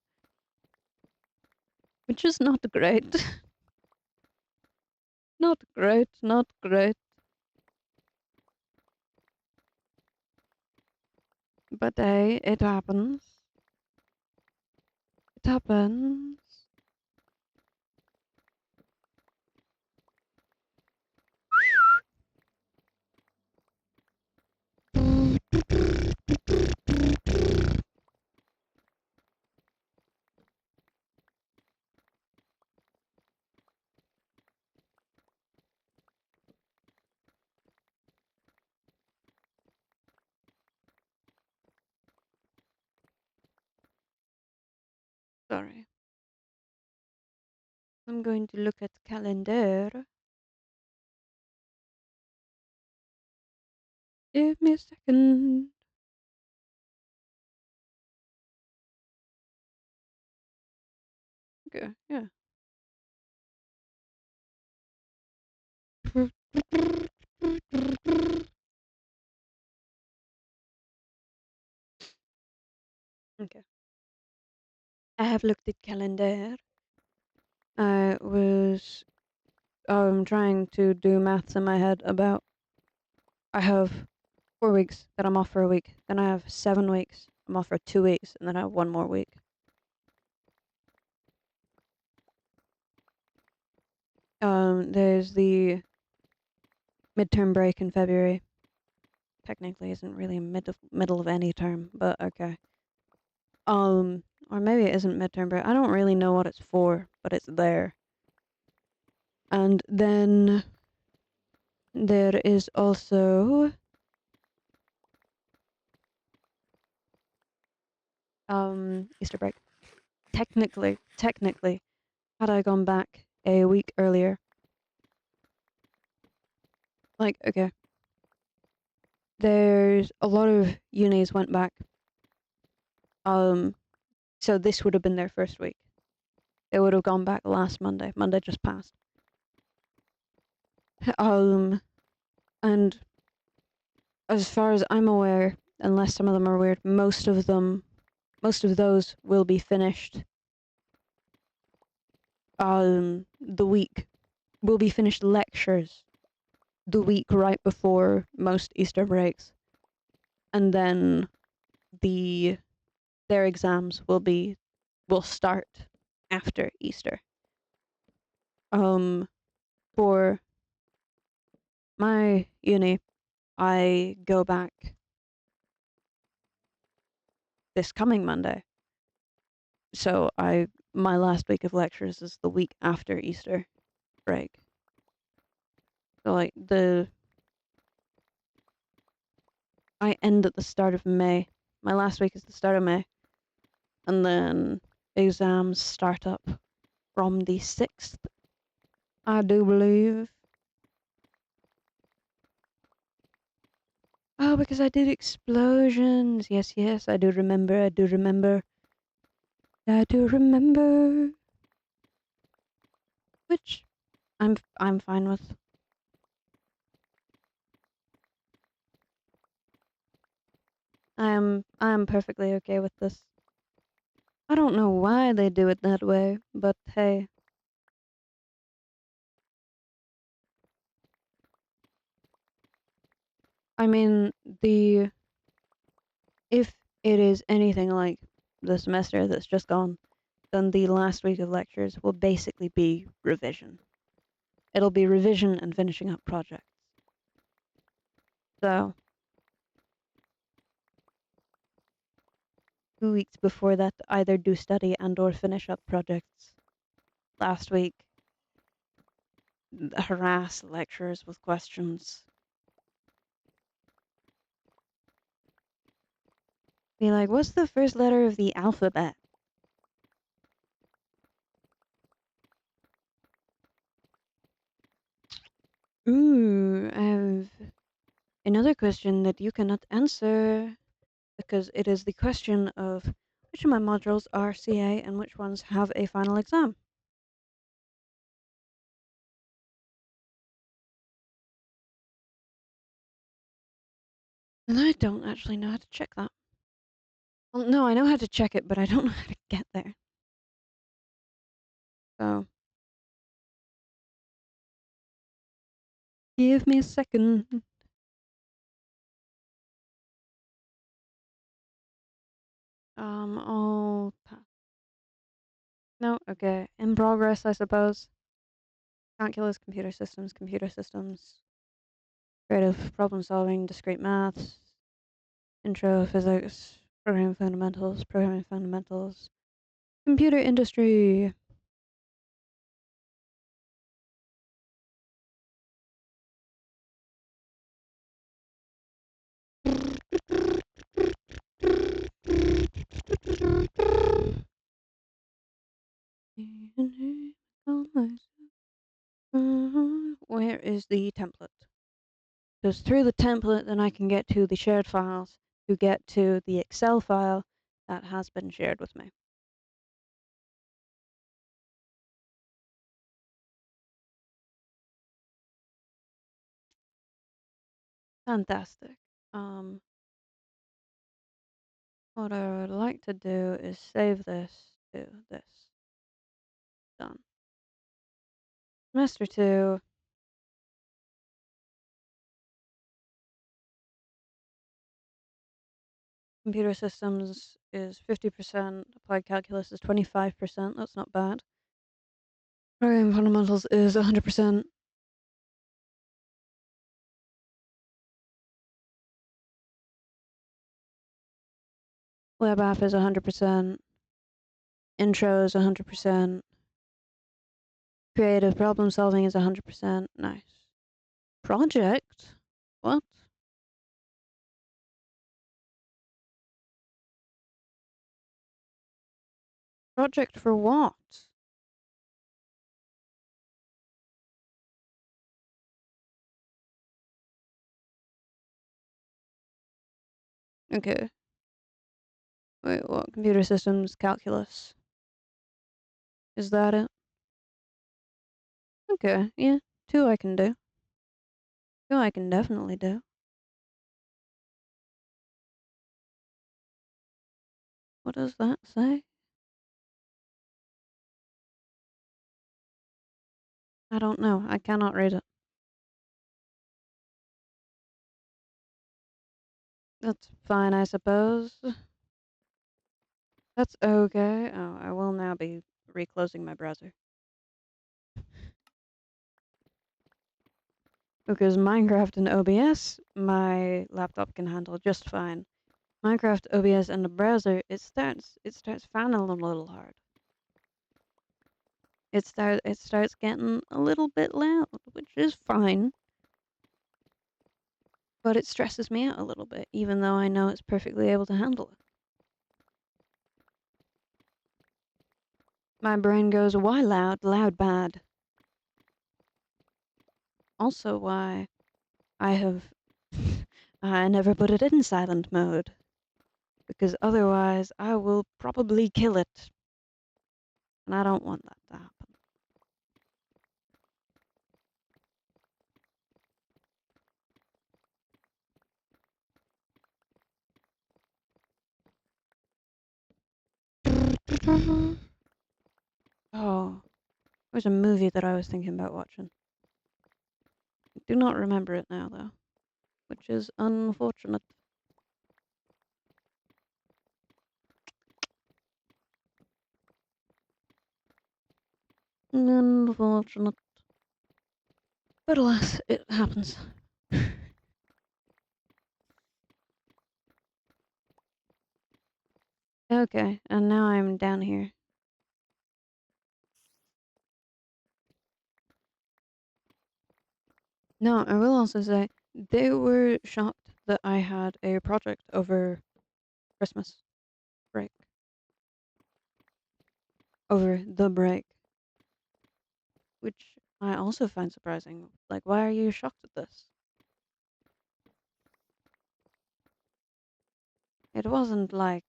Which is not great. Not great, not great. But hey, it happens. It happens. Sorry. I'm going to look at calendar. Give me a second. Okay, yeah. Okay. I have looked at calendar. I was trying to do maths in my head about I have 4 weeks, then I'm off for a week. Then I have 7 weeks. I'm off for 2 weeks, and then I have one more week. There's the midterm break in February. Technically, isn't really a middle of any term, but okay. Or maybe it isn't midterm break. I don't really know what it's for, but it's there. And then there is also Easter break. Technically, had I gone back a week earlier, like okay, there's a lot of unis went back. So this would have been their first week. They would have gone back last Monday. Monday just passed. And as far as I'm aware, unless some of them are weird, most of those will be finished. The week will be finished lectures the week right before most Easter breaks, and then their exams will start after Easter. For my uni, I go back this coming Monday. So my last week of lectures is the week after Easter break. So like I end at the start of May. My last week is the start of May. And then exams start up from the 6th, I do believe. Oh, because I did explosions. Yes, yes, I do remember. I do remember. Which I'm fine with. I am perfectly okay with this. I don't know why they do it that way, but hey. I mean, if it is anything like the semester that's just gone, then the last week of lectures will basically be revision. It'll be revision and finishing up projects. So 2 weeks before that, either do study and or finish up projects. Last week, harass lecturers with questions. Be like, what's the first letter of the alphabet? Ooh, I have another question that you cannot answer because it is the question of which of my modules are CA and which ones have a final exam. And I don't actually know how to check that. Well, no, I know how to check it, but I don't know how to get there. So, give me a second. I'll pass. No, okay. In progress, I suppose. Calculus, computer systems, creative problem solving, discrete maths, intro physics, programming fundamentals, computer industry. Where is the template? Because through the template, then I can get to the shared files to get to the Excel file that has been shared with me. Fantastic. What I would like to do is save this to this. Done. Semester 2. Computer systems is 50%. Applied calculus is 25%. That's not bad. Programming fundamentals is 100%. Web app is 100%. Intro is 100%. Creative problem solving is 100%. Nice. Project? What? Project for what? Okay. Wait, what? Computer systems, calculus. Is that it? Okay, yeah. 2 I can do. 2 I can definitely do. What does that say? I don't know. I cannot read it. That's fine, I suppose. That's okay. Oh, I will now be reclosing my browser. Because Minecraft and OBS, my laptop can handle just fine. Minecraft, OBS, and the browser, it starts fanning a little hard. It starts getting a little bit loud, which is fine. But it stresses me out a little bit, even though I know it's perfectly able to handle it. My brain goes, why loud? Loud bad. Also why I have I never put it in silent mode. Because otherwise I will probably kill it. And I don't want that to happen. Oh, there's a movie that I was thinking about watching. I do not remember it now, though, which is unfortunate. Unfortunate. But alas, it happens. Okay, and now I'm down here. No, I will also say they were shocked that I had a project over Christmas break. Over the break. Which I also find surprising. Like, why are you shocked at this? It wasn't like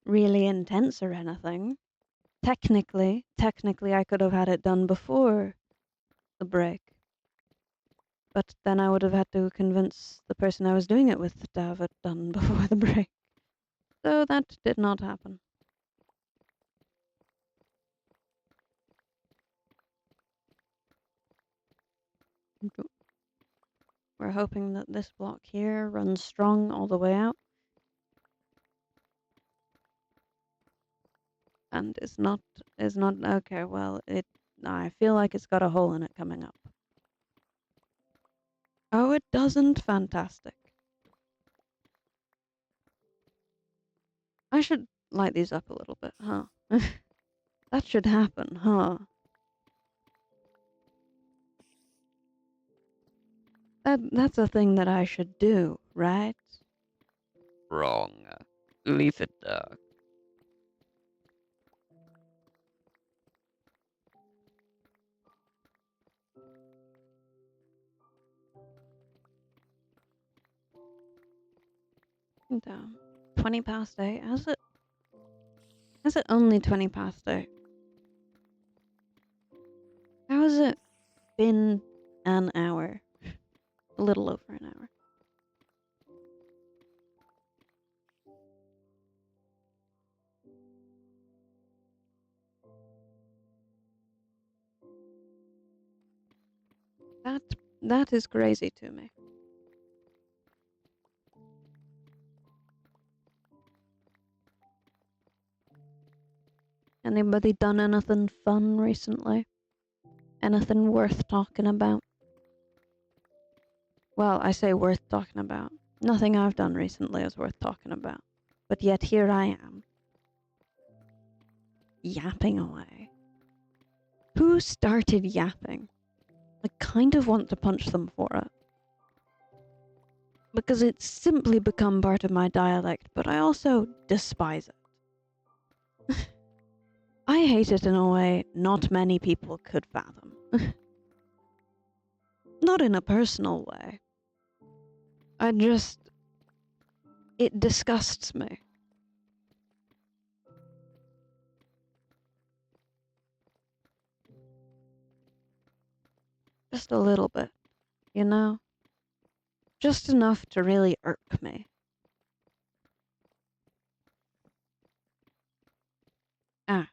really intense or anything. Technically, I could have had it done before the break. But then I would have had to convince the person I was doing it with to have it done before the break. So that did not happen. We're hoping that this block here runs strong all the way out and is not okay. Well, I feel like it's got a hole in it coming up. Oh, it doesn't. Fantastic. I should light these up a little bit, huh? That should happen, huh? That's a thing that I should do, right? Wrong. Leave it dark. Damn. 20 past 8. Has it only 20 past 8? How has it been an hour? A little over an hour. That that is crazy to me. Anybody done anything fun recently? Anything worth talking about? Well, I say worth talking about. Nothing I've done recently is worth talking about. But yet here I am, yapping away. Who started yapping? I kind of want to punch them for it. Because it's simply become part of my dialect, but I also despise it. I hate it in a way not many people could fathom. Not in a personal way. It disgusts me. Just a little bit, you know? Just enough to really irk me. Ah.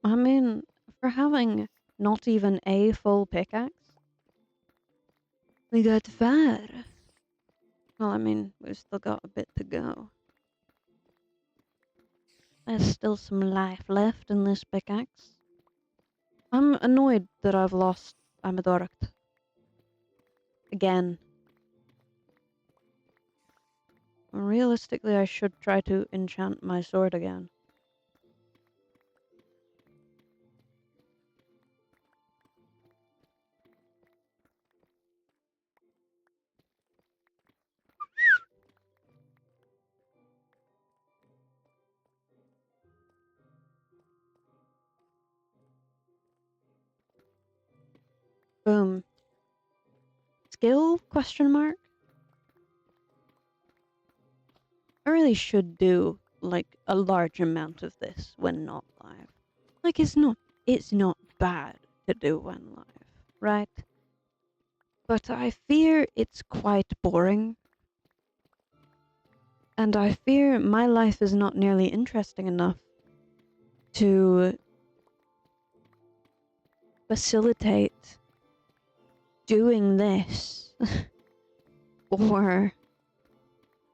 I mean, for having not even a full pickaxe, we got far. Well, I mean, we've still got a bit to go. There's still some life left in this pickaxe. I'm annoyed that I've lost Amadorakt. Again. Realistically, I should try to enchant my sword again. Boom. Skill? Question mark? I really should do, like, a large amount of this when not live. Like, it's not bad to do when live, right? But I fear it's quite boring. And I fear my life is not nearly interesting enough to facilitate doing this for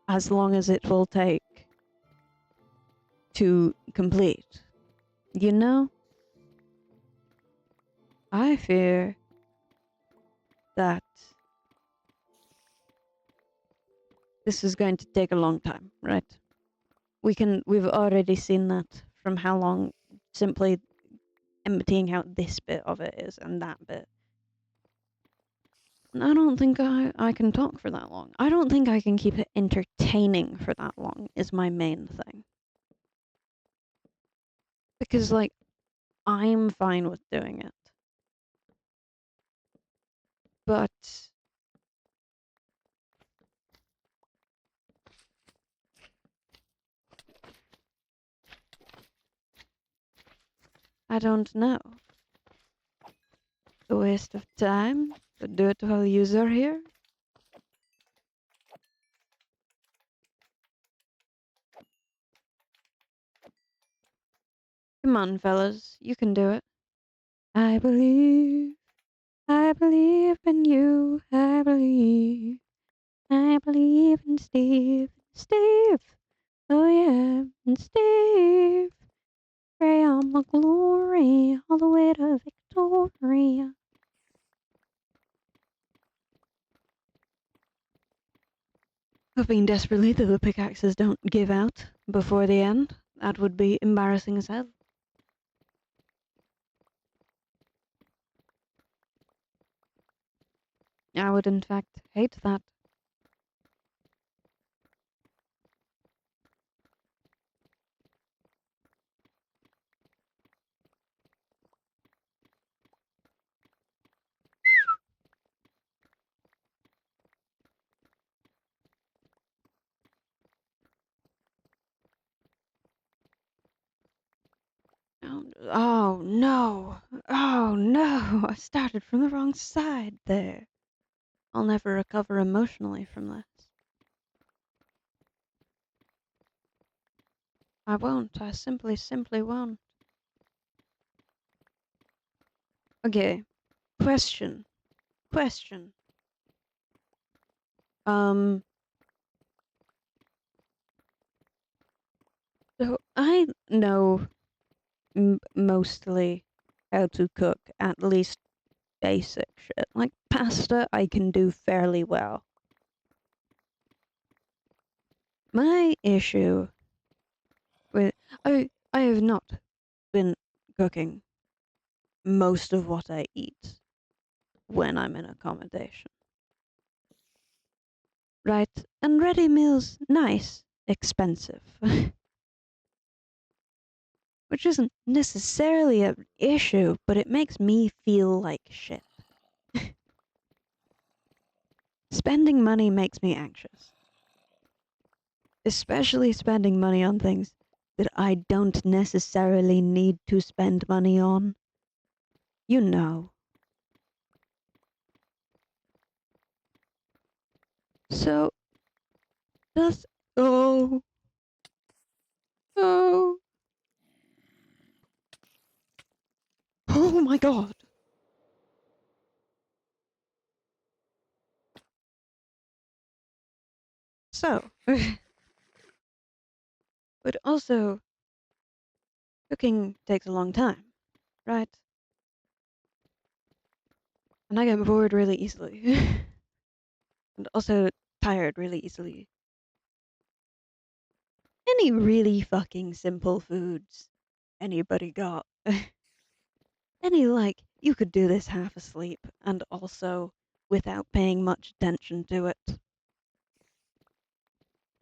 as long as it will take to complete. You know? I fear that this is going to take a long time, right? We've already seen that from how long simply emptying out this bit of it is and that bit. And I don't think I can talk for that long. I don't think I can keep it entertaining for that long is my main thing. Because like I'm fine with doing it. But I don't know. A waste of time to do it while you're here. Come on, fellas, you can do it. I believe in you. I believe in Steve. Steve! Oh yeah, and Steve! Pray on my glory all the way to Victoria. Hoping desperately that the pickaxes don't give out before the end. That would be embarrassing as hell. I would in fact hate that. Oh no! Oh no! I started from the wrong side there. I'll never recover emotionally from this. I won't. I simply won't. Okay. Question. Question. Um. So I know mostly how to cook at least basic shit. Like pasta, I can do fairly well. My issue with I have not been cooking most of what I eat when I'm in accommodation. Right? And ready meals, nice, expensive. Which isn't necessarily an issue, but it makes me feel like shit. Spending money makes me anxious. Especially spending money on things that I don't necessarily need to spend money on. You know. So, does. Oh. Oh. Oh my god. So. But also, cooking takes a long time, right? And I get bored really easily. And also tired really easily. Any really fucking simple foods anybody got? Any, like, you could do this half asleep and also without paying much attention to it.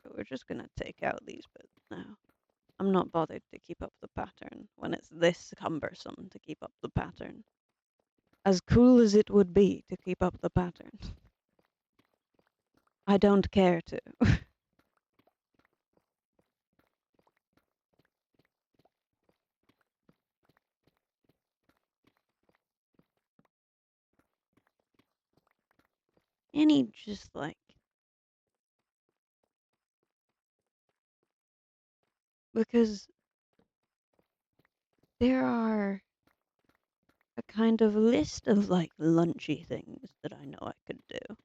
But we're just gonna take out these bits now. I'm not bothered to keep up the pattern when it's this cumbersome to keep up the pattern. As cool as it would be to keep up the pattern, I don't care to. Any just like because there are a kind of list of like lunchy things that I know I could do.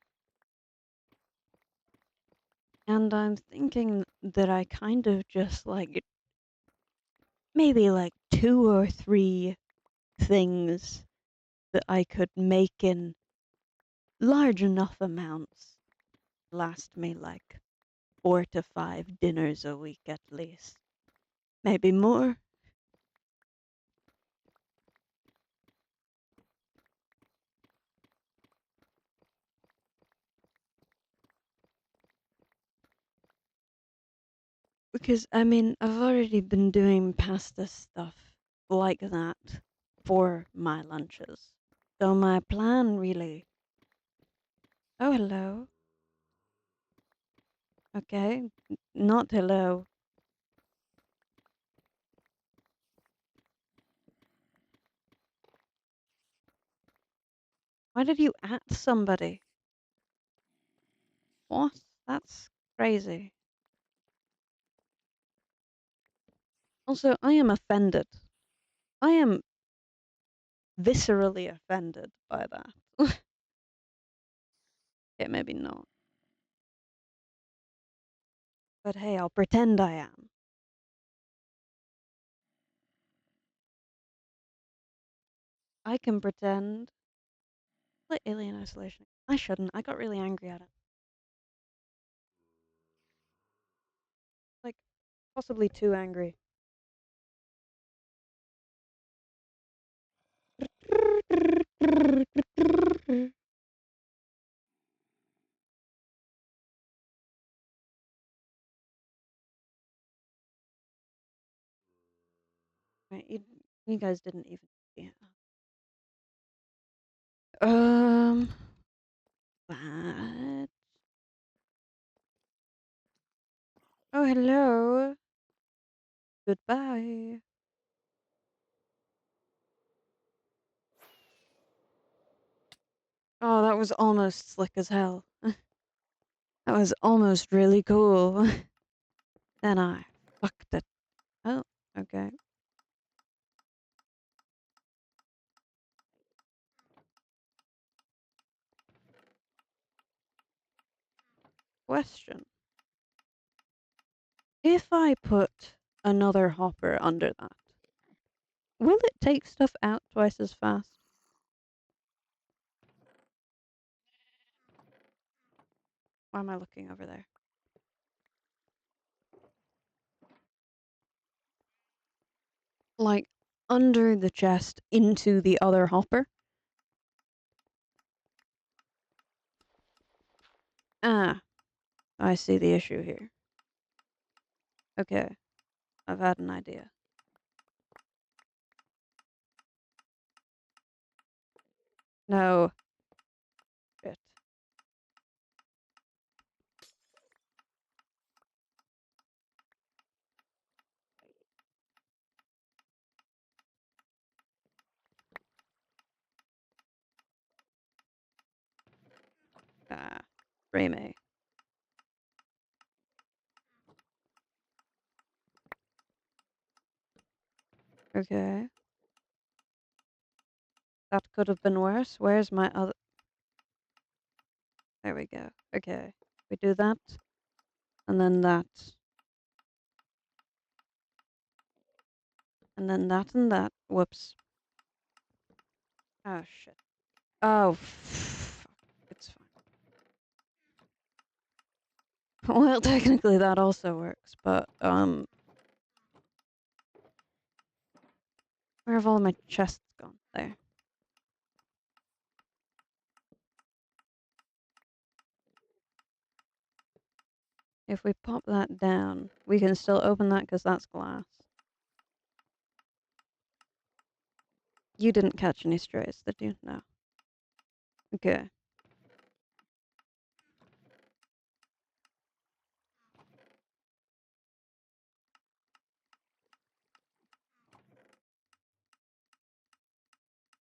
And I'm thinking that I kind of just like maybe like two or three things that I could make in large enough amounts last me like 4 to 5 dinners a week at least. Maybe more. Because I mean, I've already been doing pasta stuff like that for my lunches. So my plan really. Oh, hello. Okay. Not hello. Why did you at somebody? What? That's crazy. Also, I am offended. I am viscerally offended by that. Okay, maybe not. But hey, I'll pretend I am. I can pretend. Like Alien Isolation. I shouldn't. I got really angry at it. Like, possibly too angry. Right, you guys didn't even. Yeah. Um. What? Oh, hello. Goodbye. Oh, that was almost slick as hell. That was almost really cool. Then I fucked it. Oh, okay. Question. If I put another hopper under that, will it take stuff out twice as fast? Why am I looking over there? Like under the chest into the other hopper? Ah, I see the issue here. Okay, I've had an idea. No. Shit. Ah, Reme. Okay. That could have been worse. Where's my other. There we go. Okay. We do that. And then that. And then that and that. Whoops. Oh, shit. Oh, it's fine. Well, technically that also works, but, where have all my chests gone? There. If we pop that down, we can still open that because that's glass. You didn't catch any strays, did you? No. Okay.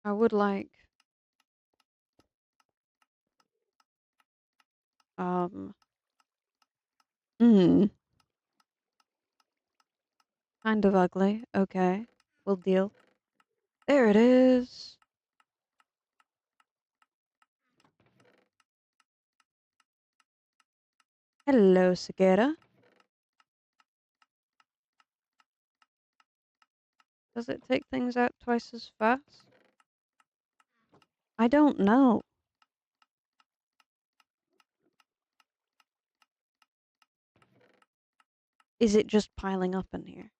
I would like, um, hmm. Kind of ugly. Okay. We'll deal. There it is. Hello, cicada. Does it take things out twice as fast? I don't know. Is it just piling up in here?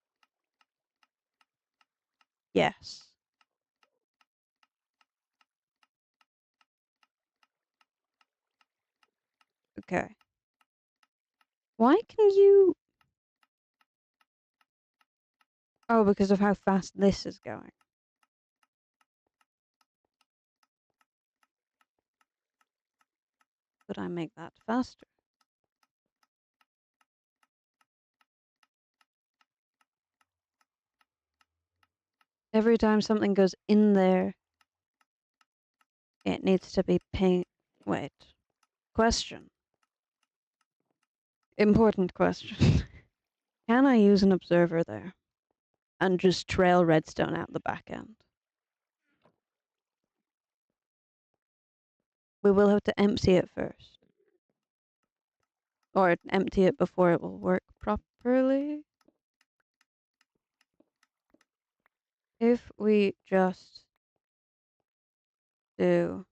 Yes. Okay. Why can you... Oh, because of how fast this is going. Could I make that faster? Every time something goes in there, it needs to be ping... Wait. Question. Important question. Can I use an observer there? And just trail redstone out the back end? We will have to empty it first. Or empty it before it will work properly. If we just do...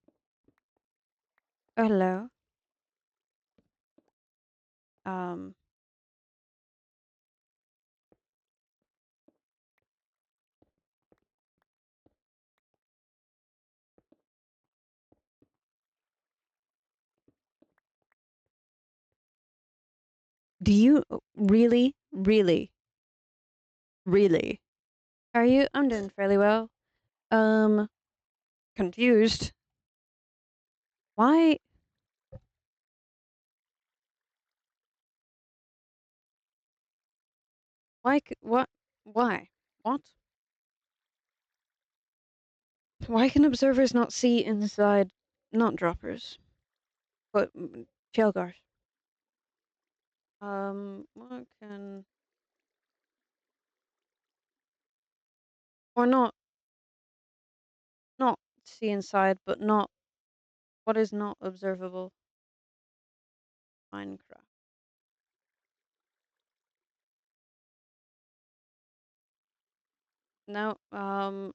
Oh, hello. Um... Do you really, really, really? Are you? I'm doing fairly well. Um, confused. Why? What? Why? What? Why can observers not see inside? Not droppers, but Shelgars. What can or not see inside, but not what is not observable? Minecraft. No. Um.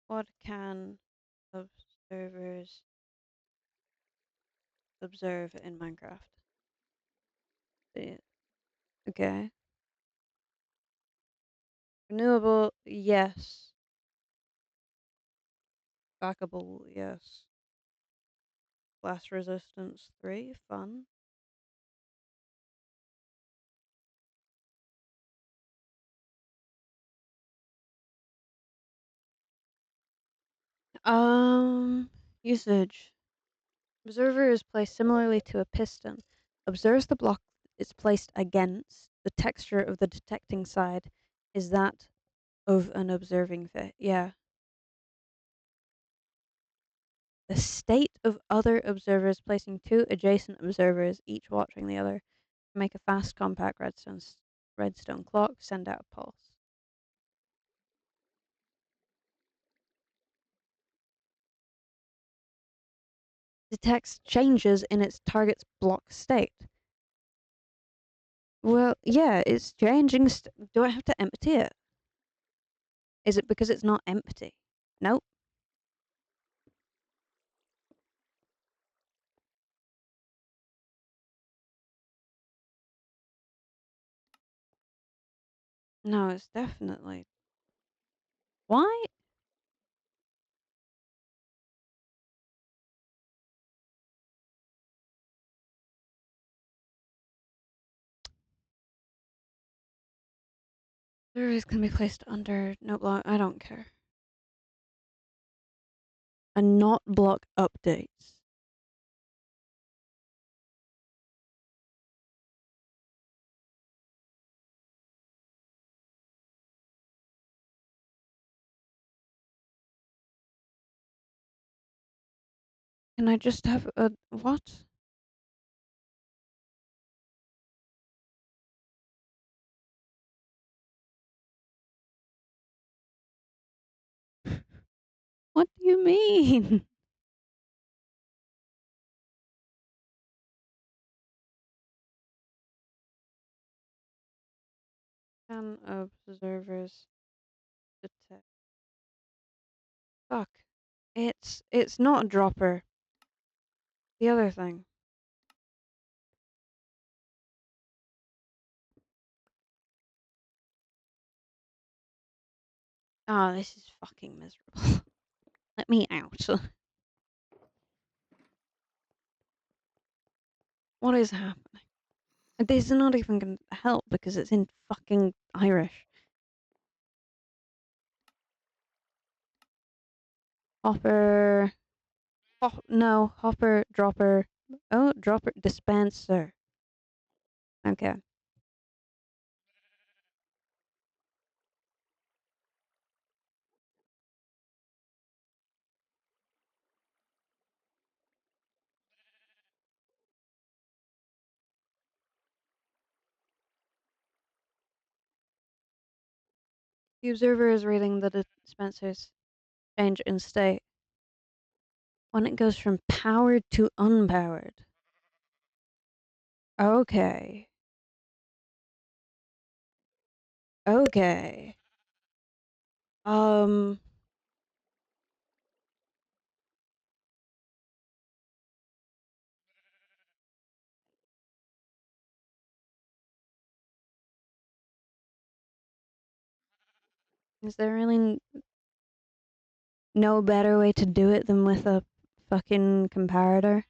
What can observers observe in Minecraft? Okay. Renewable, yes. Backable, yes. Blast resistance 3, fun. Usage. Observer is placed similarly to a piston. Observes the block it's placed against. The texture of the detecting side is that of an observing fish. Yeah. The state of other observers placing two adjacent observers, each watching the other, make a fast compact redstone clock, send out a pulse. Detects changes in its target's block state. Well, yeah, it's changing. Do I have to empty it? Is it because it's not empty? Nope. No, it's definitely. Why? Surveys can be placed under no block. I don't care. And not block updates. Can I just have a what? mean? Can observers detect? Fuck. It's not a dropper. The other thing. Ah, this is fucking miserable. Let me out. What is happening? This is not even gonna help because it's in fucking Irish. Hopper. No, hopper, dropper. Oh, dropper, dispenser. Okay. The observer is reading the dispenser's change in state when it goes from powered to unpowered. Okay. Okay. Um. Is there really no better way to do it than with a fucking comparator?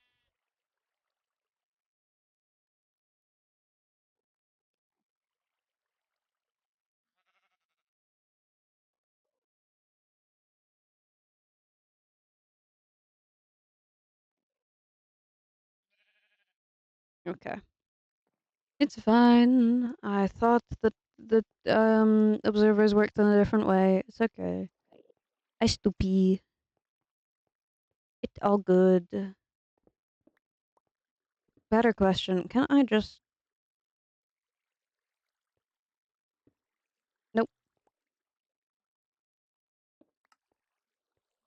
Okay. It's fine. I thought that the observers worked in a different way. It's okay. I stupid. It's all good. Better question. Can I just Nope.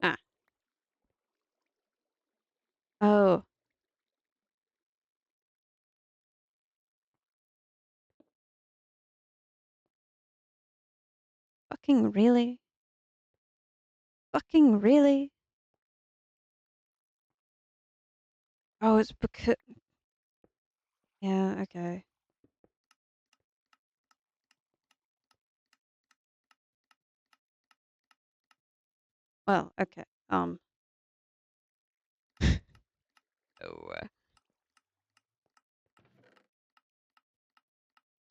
Ah. Oh. Fucking really? Fucking really? Oh, it's because yeah, okay. Well, okay. Oh,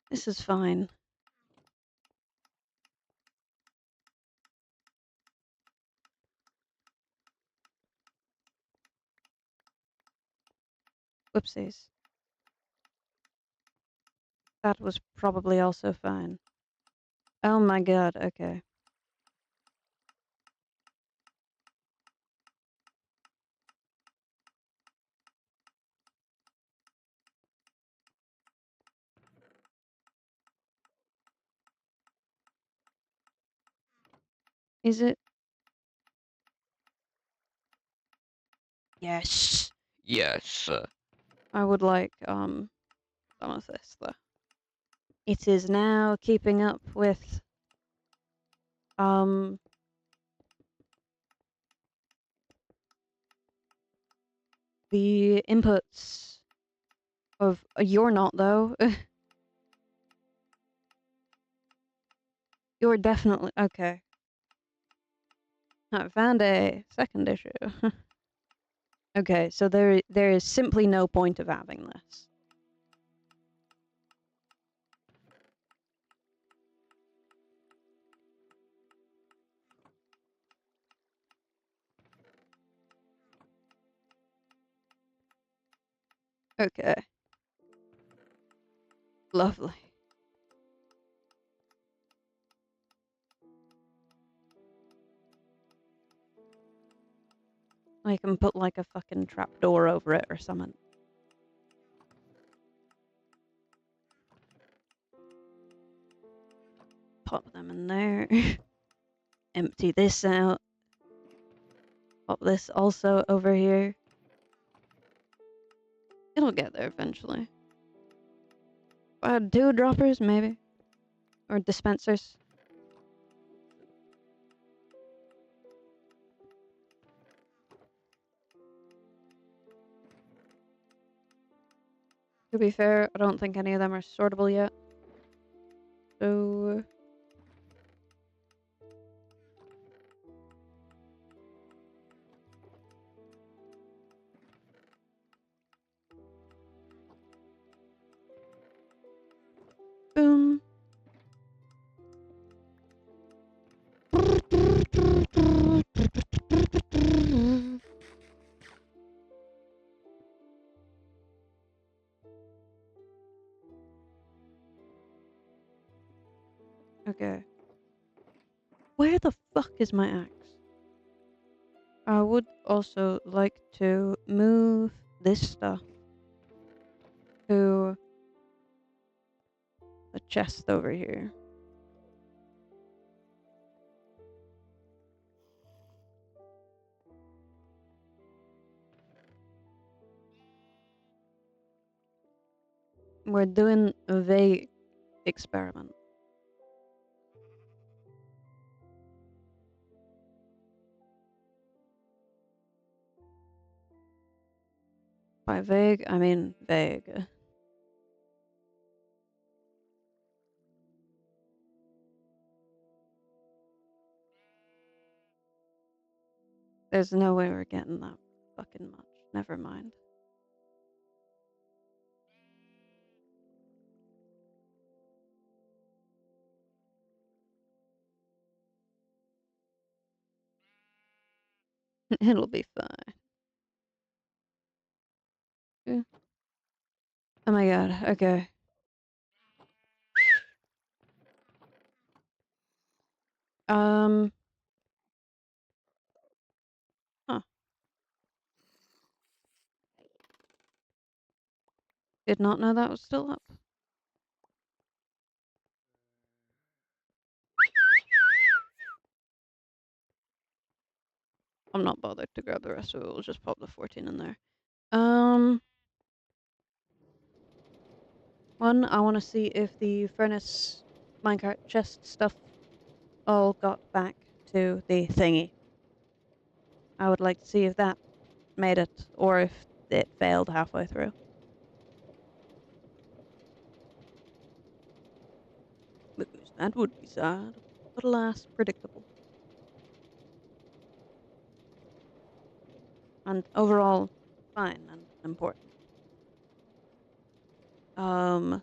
this is fine. Whoopsies. That was probably also fine. Oh my god, okay. Is it? Yes. Yes. I would like some of this though. It is now keeping up with um the inputs of you're not though. You're definitely okay. I found a second issue. Okay, so there is simply no point of having this. Okay. Lovely. I can put like a fucking trapdoor over it or something. Pop them in there. Empty this out. Pop this also over here. It'll get there eventually. Two droppers, maybe. Or dispensers. To be fair, I don't think any of them are sortable yet. So... boom. Okay. Where the fuck is my axe? I would also like to move this stuff to the chest over here. We're doing a vague experiment. By vague, I mean vague. There's no way we're getting that fucking much. Never mind. It'll be fine. Yeah. Oh my god, okay. Um, huh. Did not know that was still up. I'm not bothered to grab the rest of it. We'll just pop the 14 in there. Um, One, I want to see if the furnace minecart chest stuff all got back to the thingy. I would like to see if that made it, or if it failed halfway through. Because that would be sad, but alas, predictable. And overall, fine and important. Um,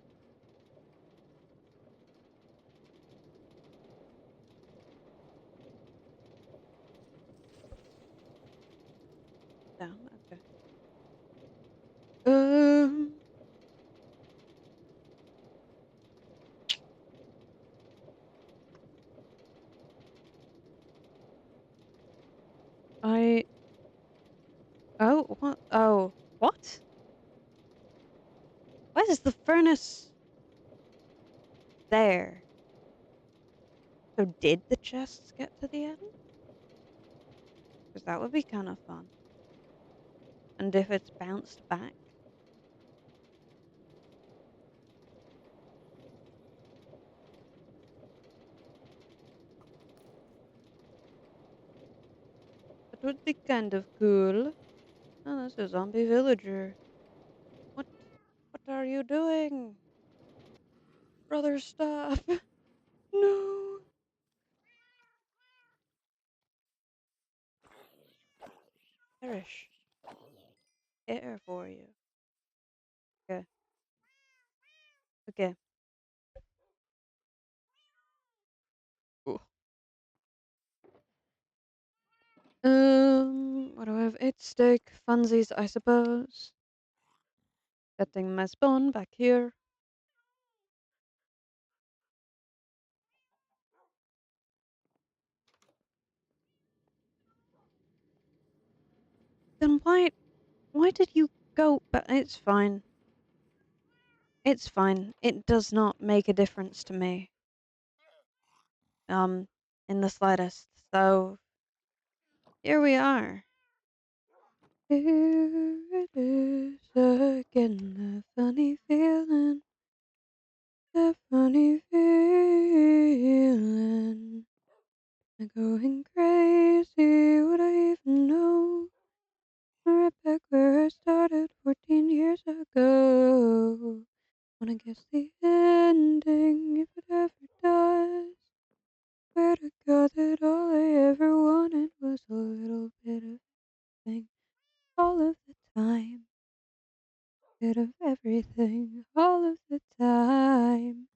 Down, okay. Um, I. Oh, what? Oh, what? Why is the furnace there? So did the chests get to the end? Because that would be kind of fun. And if it's bounced back? That would be kind of cool. Oh, that's a zombie villager. What? What are you doing? Brother, stop. No. Perish. Air for you. Okay. Okay. Ooh. What do I have? 8 steak. Funsies, I suppose. Getting my spawn back here. Then why did you go? But it's fine. It's fine. It does not make a difference to me. In the slightest. So here we are. Here it is again, the funny feeling, the funny feeling. I'm going crazy, would I even know? I'm right back where I started 14 years ago. Wanna guess the ending if it ever does. Swear to God that all I ever wanted was a little bit of thing all of the time. Bit of everything all of the time.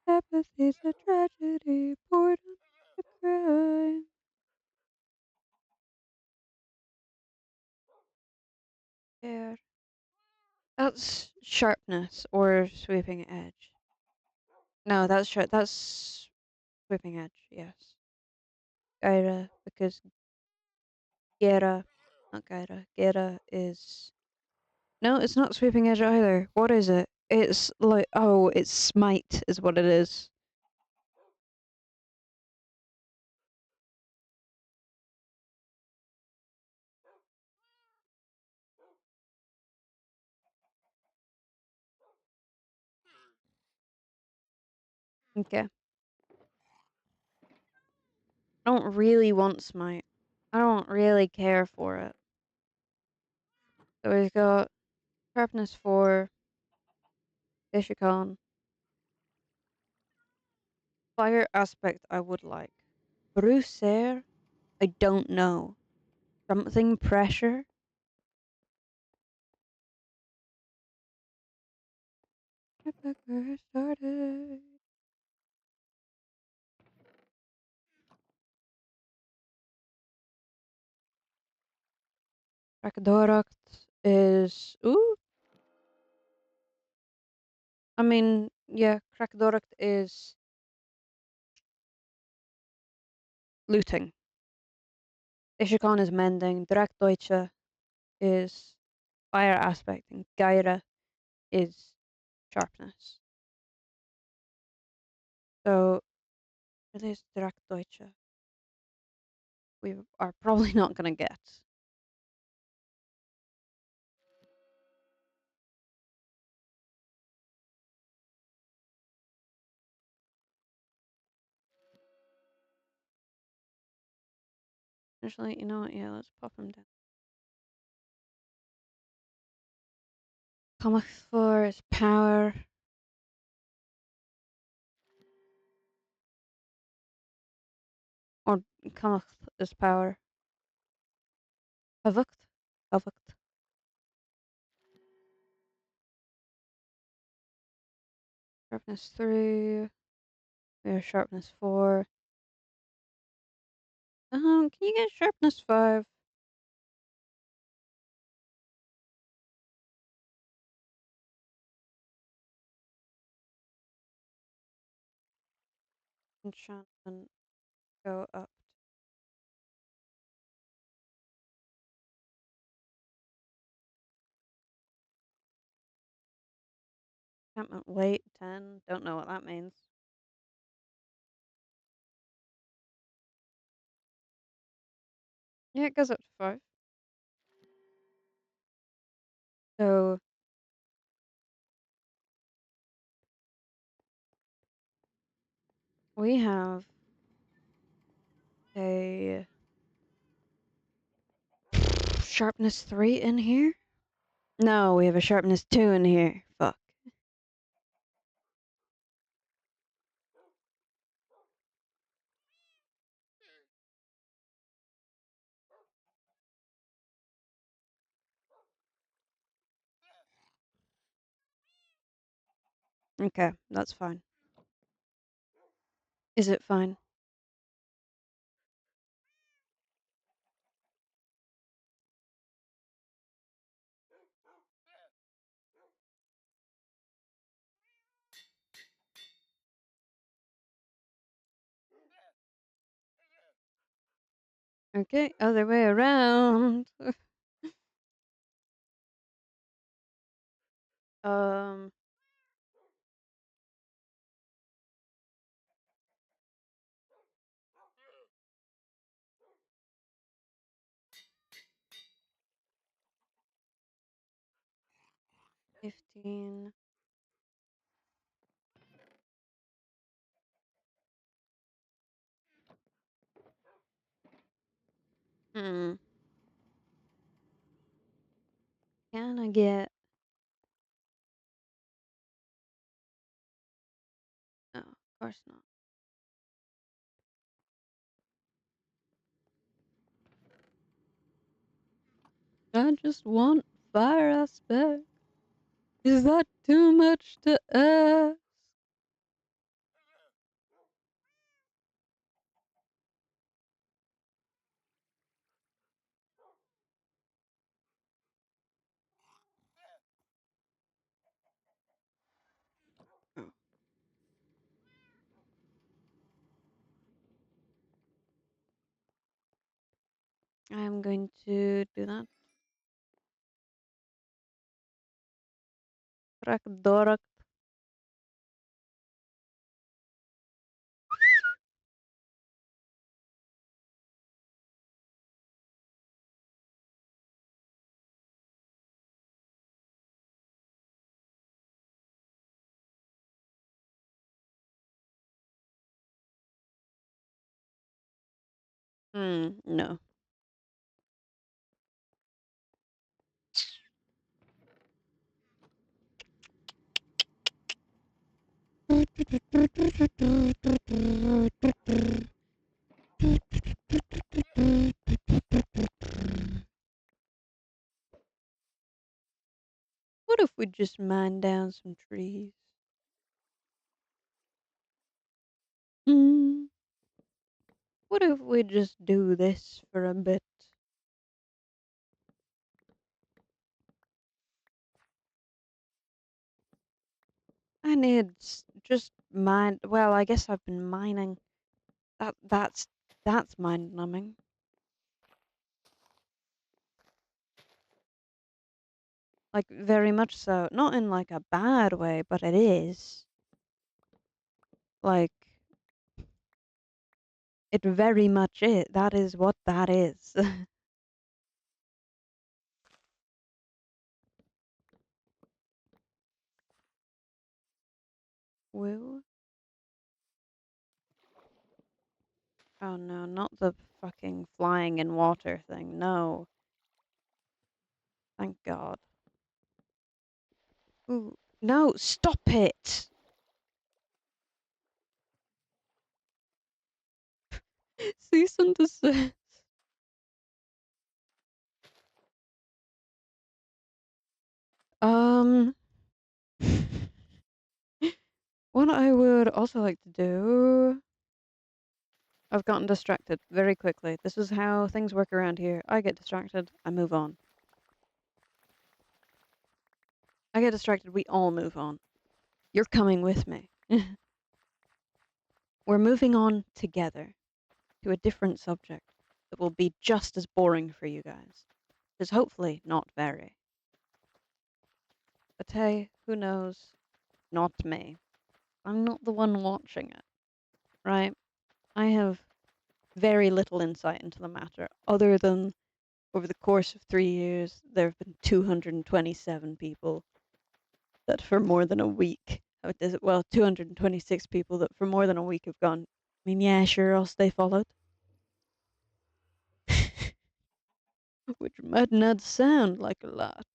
Apathy's a tragedy, boredom's a crime. Yeah. That's sharpness or sweeping edge. No, that's that's sweeping edge, yes. Gaira, because Gera, not Gaira, Gera is. No, it's not sweeping edge either. What is it? It's like, oh, it's smite is what it is. Okay. I don't really want smite. I don't really care for it. So we've got sharpness 4, Ishikon. Fire aspect I would like. Bruiser? I don't know. Something pressure? Right back where I started. Rakadorakt is. Ooh. I mean, yeah, Krakadorakt is looting. Ishikon is mending. Drakdeutsche is fire aspect. And Gaira is sharpness. So, it is Drakdeutsche. We are probably not going to get. Actually, you know what? Yeah, let's pop him down. Comic 4 is power. Or Comic is power. Verwirkt. Verwirkt. Sharpness 3. We have sharpness 4. Can you get sharpness 5? Enchantment go up. Enchantment weight 10. Don't know what that means. Yeah, it goes up to 5. So we have a sharpness 3 in here. No, we have a sharpness 2 in here. Fuck. Okay, that's fine. Is it fine? Okay, other way around. um, 15. Hmm. Can I get? No, of course not. I just want fire aspect. Is that too much to ask? Oh, I'm going to do that. Trakdorak. No. What if we just mine down some trees? Mm. What if we just do this for a bit? I need just mine. Well, I guess I've been mining. That's mind numbing. Like very much so. Not in like a bad way, but it is. Like it very much is. That is what that is. Woo. Oh no, not the fucking flying in water thing. No. Thank God. Ooh. No, stop it. Cease and desist. Um what I would also like to do. I've gotten distracted very quickly. This is how things work around here. I get distracted, I move on. I get distracted, we all move on. You're coming with me. We're moving on together to a different subject that will be just as boring for you guys. Because hopefully not very. But hey, who knows? Not me. I'm not the one watching it, right? I have very little insight into the matter, other than over the course of 3 years, there have been 227 people that for more than a week, well, 226 people that for more than a week have gone, I mean, yeah, sure, I'll stay followed. Which might not sound like a lot.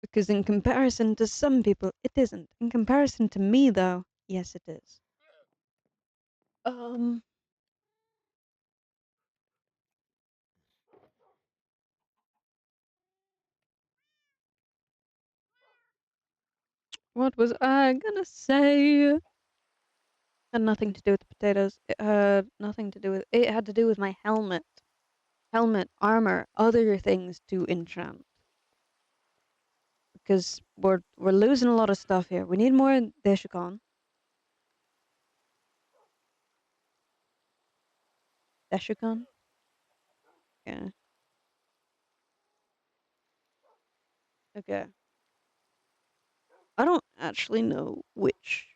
Because in comparison to some people, it isn't. In comparison to me, though, yes, it is. Um, what was I gonna say? Had nothing to do with the potatoes. It had nothing to do with. It had to do with my helmet, armor, other things to enchant. Because we're losing a lot of stuff here. We need more Deshikon. Deshikon? Yeah. Okay. I don't actually know which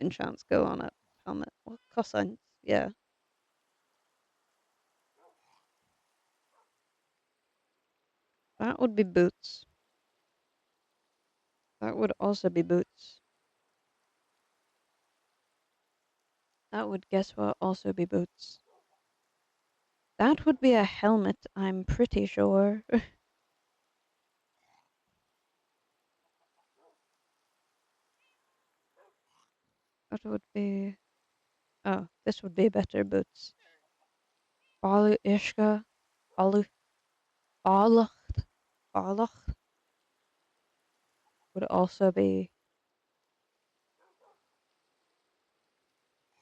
enchants go on a helmet. What cosines? Yeah. That would be boots. That would also be boots. That would, guess what, also be boots. That would be a helmet, I'm pretty sure. What would be... Oh, this would be better boots. Balu Ishka. Balu. Balacht. Balacht would also be...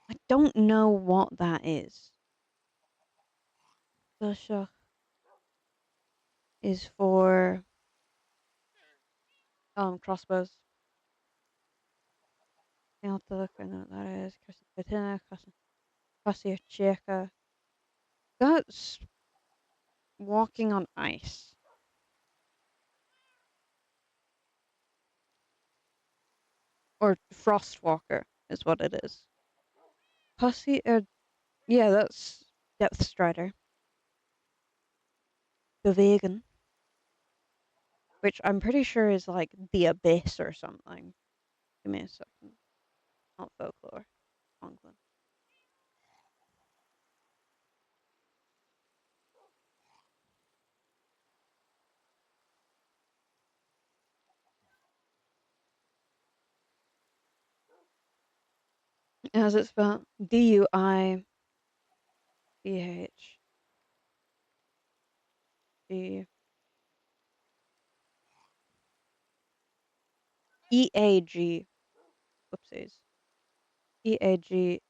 I don't know what that is. Dashach is for crossbows. You have to look at what that is. Kasiacheka. That's walking on ice. Or Frostwalker is what it is. Pussy, yeah, that's Depth Strider. The vegan, which I'm pretty sure is like the abyss or something. Give me a second. Not folklore. Conklin. How's it spelled? Duibhg. EAG. Whoopsies. EAG.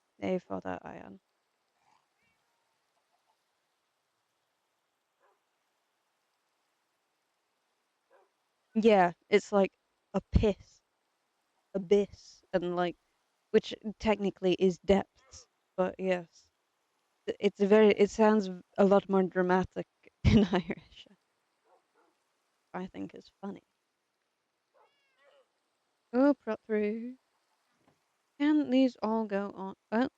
For that ion. Yeah, it's like a piss, abyss, and like, which technically is depths, but yes, it's a very. It sounds a lot more dramatic in Irish. I think is funny. Oh, prop three. Can these all go on? Oh,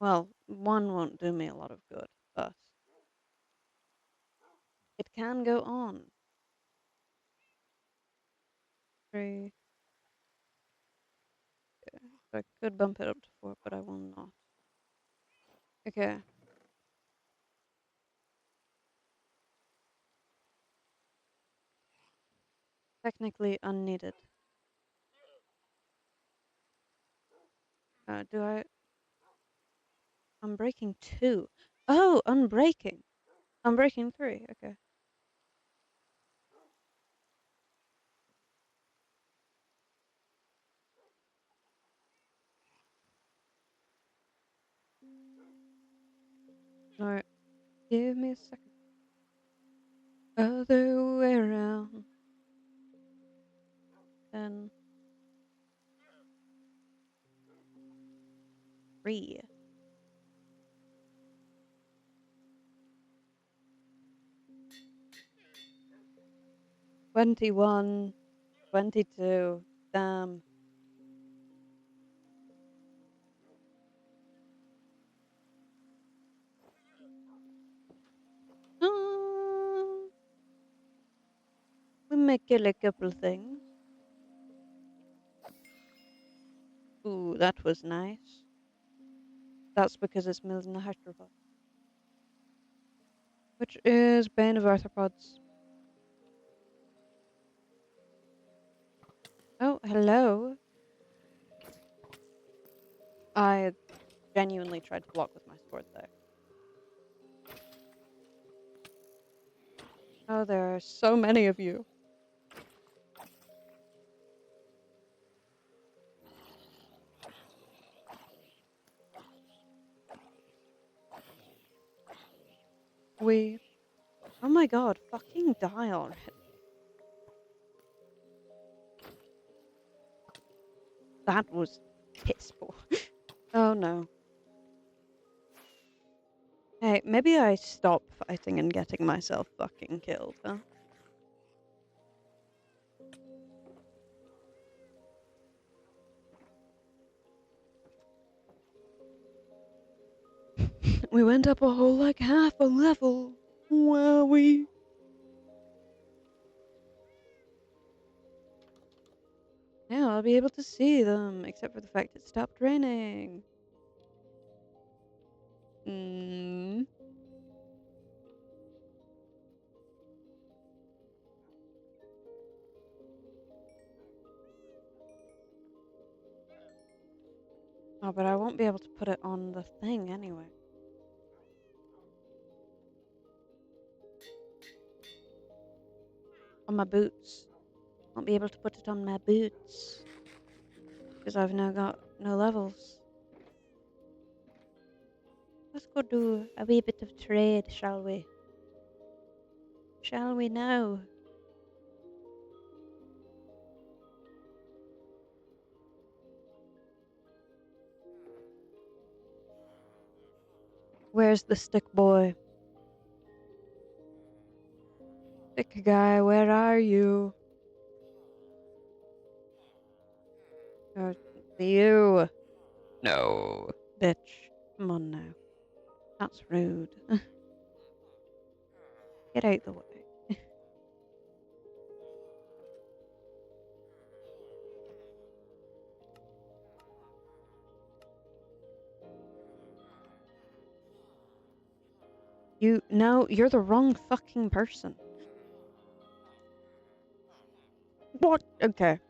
well, one won't do me a lot of good, but it can go on. Three. Okay. So I could bump it up to four, but I will not. Okay. Technically unneeded. Do I? I'm breaking two. Oh, unbreaking. I'm breaking three. Okay. Alright. Give me a second. Other way around. 10. 3. 21. 22. Damn. Uh, we may kill a couple things. Ooh, that was nice. That's because it's Milton Arthropod. Which is Bane of Arthropods. Oh, hello. I genuinely tried to block with my sword there. Oh, there are so many of you. Oh my god, fucking die already. That was piss poor. Oh no. Hey, maybe I stop fighting and getting myself fucking killed, huh? We went up a whole like half a level. Wowie. Now I'll be able to see them, except for the fact it stopped raining. Mm. Oh, but I won't be able to put it on the thing anyway. On my boots. Won't be able to put it on my boots. Because I've now got no levels. Let's go do a wee bit of trade, shall we? Shall we now? Where's the stick boy? Stick guy, where are you? Oh, you. No. Bitch. Come on now. That's rude. Get out the way. No, you're the wrong fucking person. What? Okay.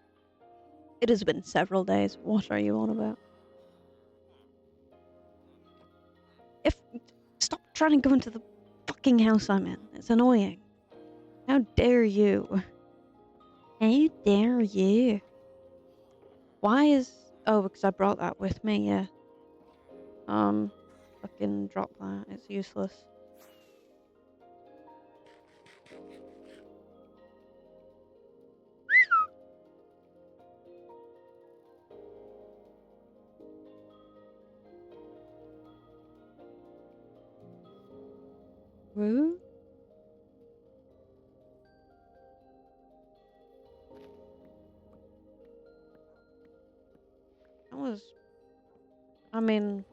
It has been several days. What are you on about? If Stop trying to go into the fucking house I'm in. It's annoying. How dare you? How dare you? Why is... Oh, because I brought that with me, yeah. Fucking drop that. It's useless. Woo? That was... I mean,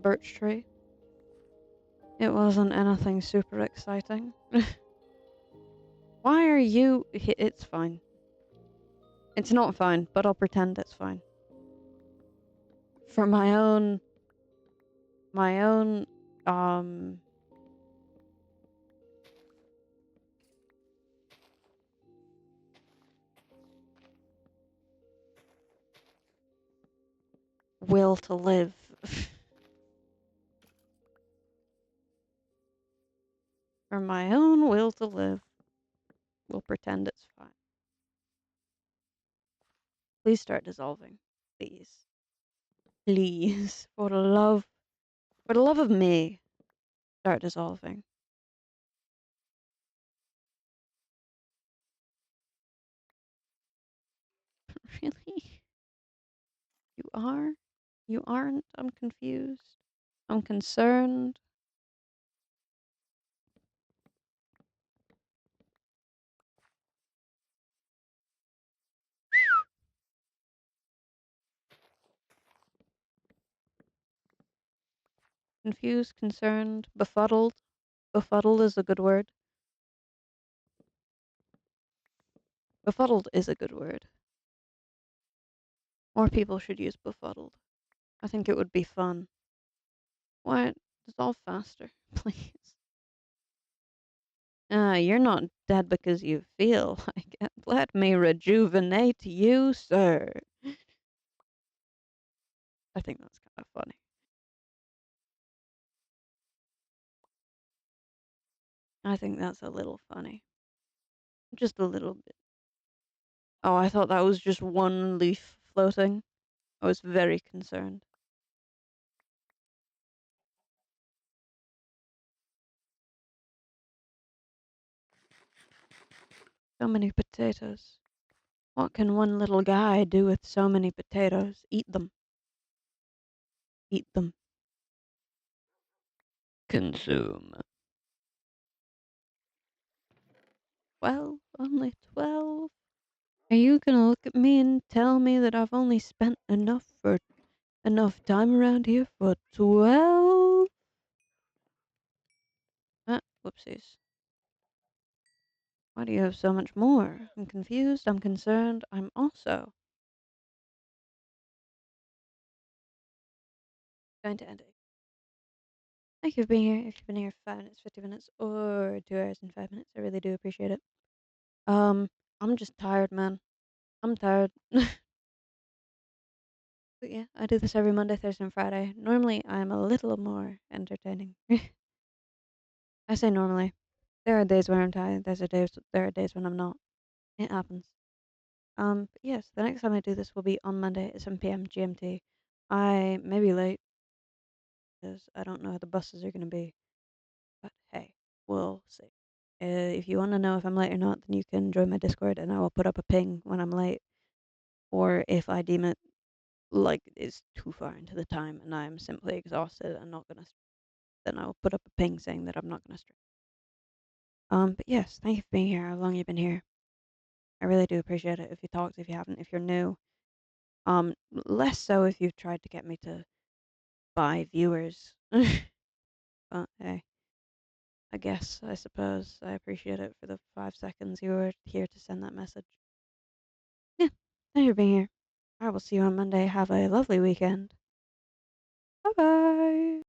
birch tree. It wasn't anything super exciting. Why are you... It's fine. It's not fine, but I'll pretend it's fine. For my own... will to live. For my own will to live. We'll pretend it's fine. Please start dissolving. Please. Please. For the love of me, start dissolving. Really? You are? You aren't? I'm confused. I'm concerned. Confused, concerned, befuddled. Befuddled is a good word. Befuddled is a good word. More people should use befuddled. I think it would be fun. What? Dissolve faster, please. You're not dead because you feel like it. Let me rejuvenate you, sir. I think that's kind of funny. I think that's a little funny. Just a little bit. Oh, I thought that was just one leaf floating. I was very concerned. So many potatoes. What can one little guy do with so many potatoes? Eat them. Eat them. Consume. 12? Only 12? Are you gonna look at me and tell me that I've only spent enough time around here for 12? Whoopsies. Why do you have so much more? I'm confused, I'm concerned, I'm also going to end it. Thank you for being here. If you've been here 5 minutes, 50 minutes, or 2 hours and 5 minutes, I really do appreciate it. Um, I'm just tired, man. I'm tired. But yeah, I do this every Monday, Thursday, and Friday. Normally, I'm a little more entertaining. I say normally. There are days where I'm tired. There are days when I'm not. It happens. But yes, the next time I do this will be on Monday at 7 p.m. GMT. I may be late because I don't know how the buses are gonna be. But hey, we'll see. If you want to know if I'm late or not, then you can join my Discord, and I will put up a ping when I'm late. Or if I deem it like it's too far into the time and I'm simply exhausted and not gonna, then I'll put up a ping saying that I'm not gonna stream. But yes, thank you for being here. How long you been here? I really do appreciate it. If you talked, if you haven't, if you're new, less so if you've tried to get me to buy viewers. But hey, I guess I suppose I appreciate it for the 5 seconds you were here to send that message. Yeah, thank you for being here. I will see you on Monday. Have a lovely weekend. Bye bye.